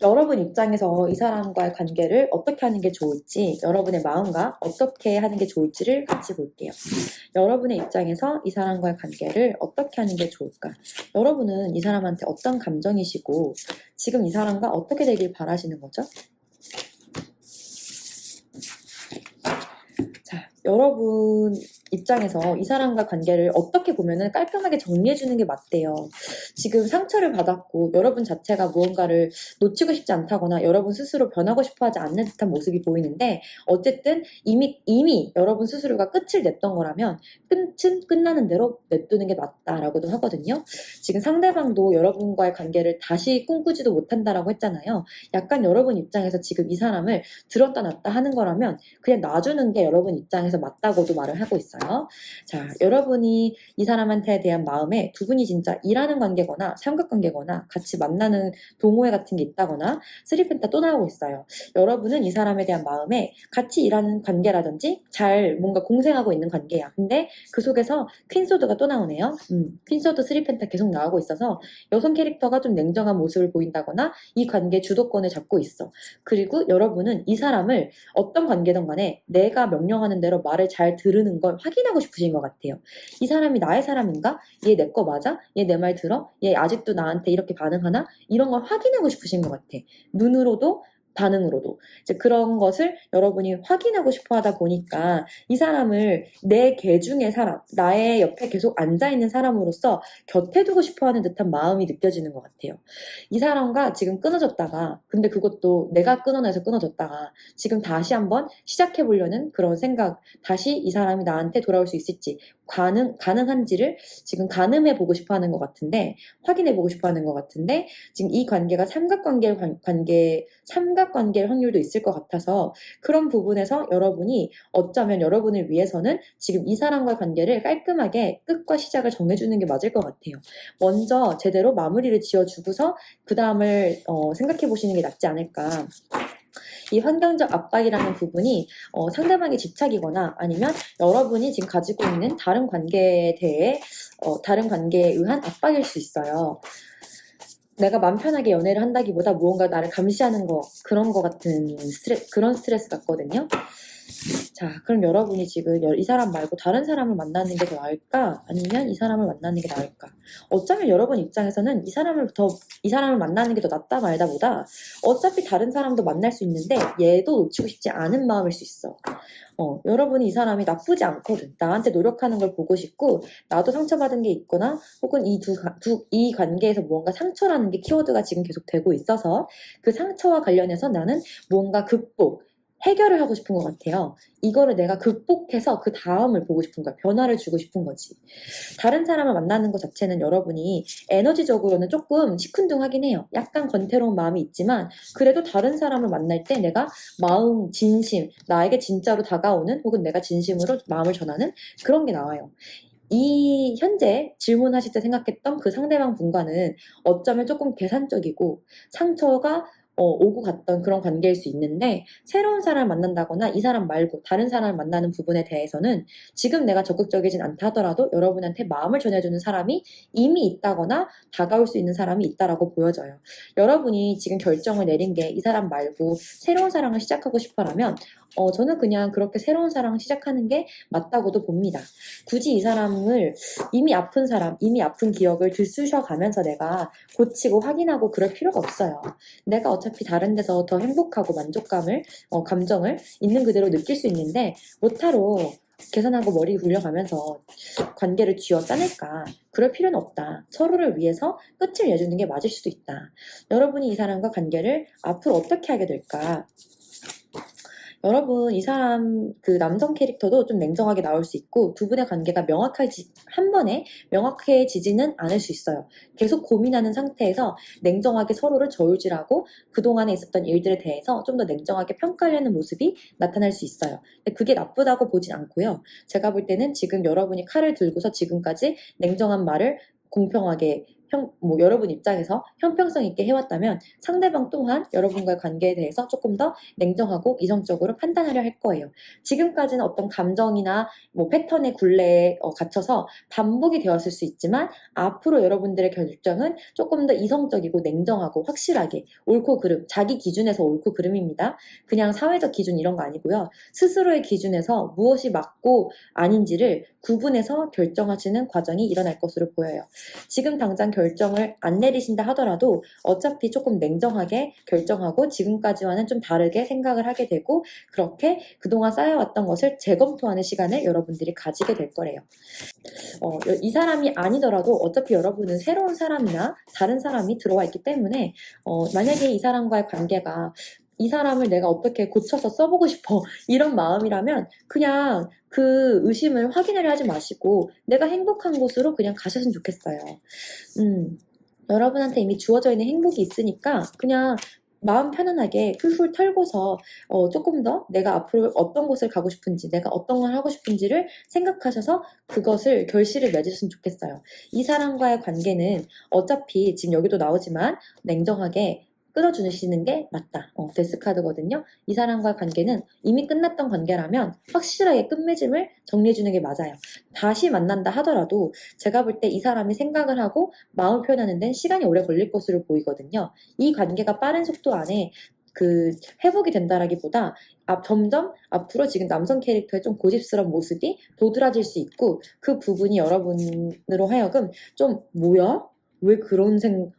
S2: 여러분 입장에서 이 사람과의 관계를 어떻게 하는 게 좋을지, 여러분의 마음과 어떻게 하는 게 좋을지를 같이 볼게요. 여러분의 입장에서 이 사람과의 관계를 어떻게 하는 게 좋을까? 여러분은 이 사람한테 어떤 감정이시고, 지금 이 사람과 어떻게 되길 바라시는 거죠? 자, 여러분 입장에서 이 사람과 관계를 어떻게 보면은 깔끔하게 정리해주는 게 맞대요. 지금 상처를 받았고 여러분 자체가 무언가를 놓치고 싶지 않다거나 여러분 스스로 변하고 싶어 하지 않는 듯한 모습이 보이는데 어쨌든 이미 여러분 스스로가 끝을 냈던 거라면 끝은 끝나는 대로 냅두는 게 맞다라고도 하거든요. 지금 상대방도 여러분과의 관계를 다시 꿈꾸지도 못한다라고 했잖아요. 약간 여러분 입장에서 지금 이 사람을 들었다 놨다 하는 거라면 그냥 놔주는 게 여러분 입장에서 맞다고도 말을 하고 있어요. 자, 여러분이 이 사람한테 대한 마음에 두 분이 진짜 일하는 관계거나 삼각관계거나 같이 만나는 동호회 같은 게 있다거나 쓰리펜타 또 나오고 있어요. 여러분은 이 사람에 대한 마음에 같이 일하는 관계라든지 잘 뭔가 공생하고 있는 관계야. 근데 그 속에서 퀸소드가 또 나오네요. 퀸소드 쓰리펜타 계속 나오고 있어서 여성 캐릭터가 좀 냉정한 모습을 보인다거나 이 관계 주도권을 잡고 있어. 그리고 여러분은 이 사람을 어떤 관계든 간에 내가 명령하는 대로 말을 잘 들으는 걸 확인하고 싶으신 것 같아요. 이 사람이 나의 사람인가? 얘 내 거 맞아? 얘 내 말 들어? 얘 아직도 나한테 이렇게 반응하나? 이런 걸 확인하고 싶으신 것 같아. 눈으로도 반응으로도 이제 그런 것을 여러분이 확인하고 싶어 하다 보니까 이 사람을 내 개 중의 사람, 나의 옆에 계속 앉아있는 사람으로서 곁에 두고 싶어 하는 듯한 마음이 느껴지는 것 같아요. 이 사람과 지금 끊어졌다가 근데 그것도 내가 끊어내서 끊어졌다가 지금 다시 한번 시작해 보려는 그런 생각, 다시 이 사람이 나한테 돌아올 수 있을지 가능한지를 지금 가늠해 보고 싶어 하는 것 같은데 확인해 보고 싶어 하는 것 같은데 지금 이 관계가 삼각관계 삼각관계일 확률도 있을 것 같아서 그런 부분에서 여러분이 어쩌면 여러분을 위해서는 지금 이 사람과의 관계를 깔끔하게 끝과 시작을 정해주는 게 맞을 것 같아요. 먼저 제대로 마무리를 지어주고서 그 다음을 생각해 보시는 게 낫지 않을까. 이 환경적 압박이라는 부분이 상대방의 집착이거나 아니면 여러분이 지금 가지고 있는 다른 관계에 대해 다른 관계에 의한 압박일 수 있어요. 내가 맘 편하게 연애를 한다기보다 무언가 나를 감시하는 거 그런 거 같은 그런 스트레스 같거든요. 자, 그럼 여러분이 지금 이 사람 말고 다른 사람을 만나는 게 더 나을까? 아니면 이 사람을 만나는 게 나을까? 어쩌면 여러분 입장에서는 이 사람을 만나는 게 더 낫다 말다 보다 어차피 다른 사람도 만날 수 있는데 얘도 놓치고 싶지 않은 마음일 수 있어. 여러분이 이 사람이 나쁘지 않거든. 나한테 노력하는 걸 보고 싶고, 나도 상처받은 게 있거나, 혹은 이 관계에서 무언가 상처라는 게 키워드가 지금 계속 되고 있어서, 그 상처와 관련해서 나는 무언가 해결을 하고 싶은 것 같아요. 이거를 내가 극복해서 그 다음을 보고 싶은 거야. 변화를 주고 싶은 거지. 다른 사람을 만나는 것 자체는 여러분이 에너지적으로는 조금 시큰둥하긴 해요. 약간 권태로운 마음이 있지만 그래도 다른 사람을 만날 때 내가 마음, 진심, 나에게 진짜로 다가오는 혹은 내가 진심으로 마음을 전하는 그런 게 나와요. 이 현재 질문하실 때 생각했던 그 상대방 분과는 어쩌면 조금 계산적이고 상처가 오고 갔던 그런 관계일 수 있는데 새로운 사람을 만난다거나 이 사람 말고 다른 사람을 만나는 부분에 대해서는 지금 내가 적극적이진 않다 하더라도 여러분한테 마음을 전해주는 사람이 이미 있다거나 다가올 수 있는 사람이 있다라고 보여져요. 여러분이 지금 결정을 내린 게 이 사람 말고 새로운 사랑을 시작하고 싶어라면 저는 그냥 그렇게 새로운 사랑을 시작하는 게 맞다고도 봅니다. 굳이 이 사람을 이미 아픈 사람, 이미 아픈 기억을 들쑤셔가면서 내가 고치고 확인하고 그럴 필요가 없어요. 내가 어차피 다른 데서 더 행복하고 만족감을, 감정을 있는 그대로 느낄 수 있는데 못하러 계산하고 머리 굴려가면서 관계를 쥐어 짜낼까? 그럴 필요는 없다. 서로를 위해서 끝을 내주는 게 맞을 수도 있다. 여러분이 이 사람과 관계를 앞으로 어떻게 하게 될까? 여러분, 이 사람, 그 남성 캐릭터도 좀 냉정하게 나올 수 있고, 두 분의 관계가 한 번에 명확해지지는 않을 수 있어요. 계속 고민하는 상태에서 냉정하게 서로를 저울질하고, 그동안에 있었던 일들에 대해서 좀 더 냉정하게 평가하려는 모습이 나타날 수 있어요. 근데 그게 나쁘다고 보진 않고요. 제가 볼 때는 지금 여러분이 칼을 들고서 지금까지 냉정한 말을 공평하게 여러분 입장에서 형평성 있게 해왔다면 상대방 또한 여러분과의 관계에 대해서 조금 더 냉정하고 이성적으로 판단하려 할 거예요. 지금까지는 어떤 감정이나 패턴의 굴레에 갇혀서 반복이 되었을 수 있지만 앞으로 여러분들의 결정은 조금 더 이성적이고 냉정하고 확실하게 옳고 그름, 자기 기준에서 옳고 그름입니다. 그냥 사회적 기준 이런 거 아니고요. 스스로의 기준에서 무엇이 맞고 아닌지를 구분해서 결정하시는 과정이 일어날 것으로 보여요. 지금 당장 결정을 안 내리신다 하더라도 어차피 조금 냉정하게 결정하고 지금까지와는 좀 다르게 생각을 하게 되고 그렇게 그동안 쌓여왔던 것을 재검토하는 시간을 여러분들이 가지게 될 거래요. 이 사람이 아니더라도 어차피 여러분은 새로운 사람이나 다른 사람이 들어와 있기 때문에 만약에 이 사람과의 관계가 이 사람을 내가 어떻게 고쳐서 써보고 싶어 이런 마음이라면 그냥 그 의심을 확인을 하지 마시고 내가 행복한 곳으로 그냥 가셨으면 좋겠어요. 여러분한테 이미 주어져 있는 행복이 있으니까 그냥 마음 편안하게 훌훌 털고서 조금 더 내가 앞으로 어떤 곳을 가고 싶은지 내가 어떤 걸 하고 싶은지를 생각하셔서 그것을 결실을 맺으셨으면 좋겠어요. 이 사람과의 관계는 어차피 지금 여기도 나오지만 냉정하게 끊어주시는 게 맞다. 데스카드거든요. 이 사람과의 관계는 이미 끝났던 관계라면 확실하게 끝맺음을 정리해주는 게 맞아요. 다시 만난다 하더라도 제가 볼 때 이 사람이 생각을 하고 마음을 표현하는 데는 시간이 오래 걸릴 것으로 보이거든요. 이 관계가 빠른 속도 안에 회복이 된다라기보다 점점 앞으로 지금 남성 캐릭터의 좀 고집스러운 모습이 도드라질 수 있고 그 부분이 여러분으로 하여금 좀 뭐야? 왜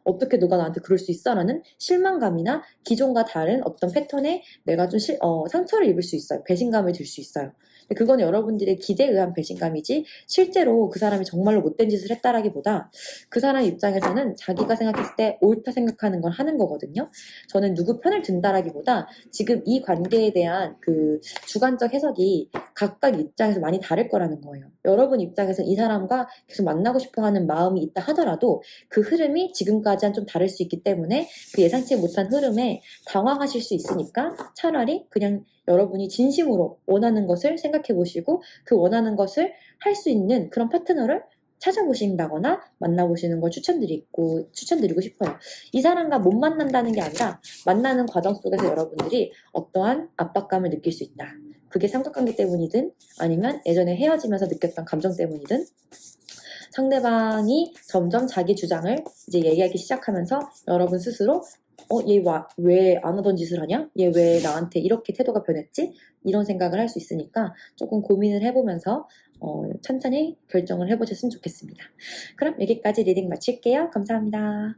S2: 어떻게 너가 나한테 그럴 수 있어? 라는 실망감이나 기존과 다른 어떤 패턴에 내가 좀 상처를 입을 수 있어요. 배신감을 들 수 있어요. 근데 그건 여러분들의 기대에 의한 배신감이지 실제로 그 사람이 정말로 못된 짓을 했다라기보다 그 사람 입장에서는 자기가 생각했을 때 옳다 생각하는 걸 하는 거거든요. 저는 누구 편을 든다라기보다 지금 이 관계에 대한 그 주관적 해석이 각각 입장에서 많이 다를 거라는 거예요. 여러분 입장에서 이 사람과 계속 만나고 싶어 하는 마음이 있다 하더라도 그 흐름이 지금까지는 좀 다를 수 있기 때문에 그 예상치 못한 흐름에 당황하실 수 있으니까 차라리 그냥 여러분이 진심으로 원하는 것을 생각해 보시고 그 원하는 것을 할 수 있는 그런 파트너를 찾아보신다거나 만나보시는 걸 추천드리고 싶어요. 이 사람과 못 만난다는 게 아니라 만나는 과정 속에서 여러분들이 어떠한 압박감을 느낄 수 있다. 그게 삼각관계 때문이든 아니면 예전에 헤어지면서 느꼈던 감정 때문이든 상대방이 점점 자기 주장을 이제 얘기하기 시작하면서 여러분 스스로 얘 왜 안 하던 짓을 하냐? 얘 왜 나한테 이렇게 태도가 변했지? 이런 생각을 할 수 있으니까 조금 고민을 해보면서 천천히 결정을 해보셨으면 좋겠습니다. 그럼 여기까지 리딩 마칠게요. 감사합니다.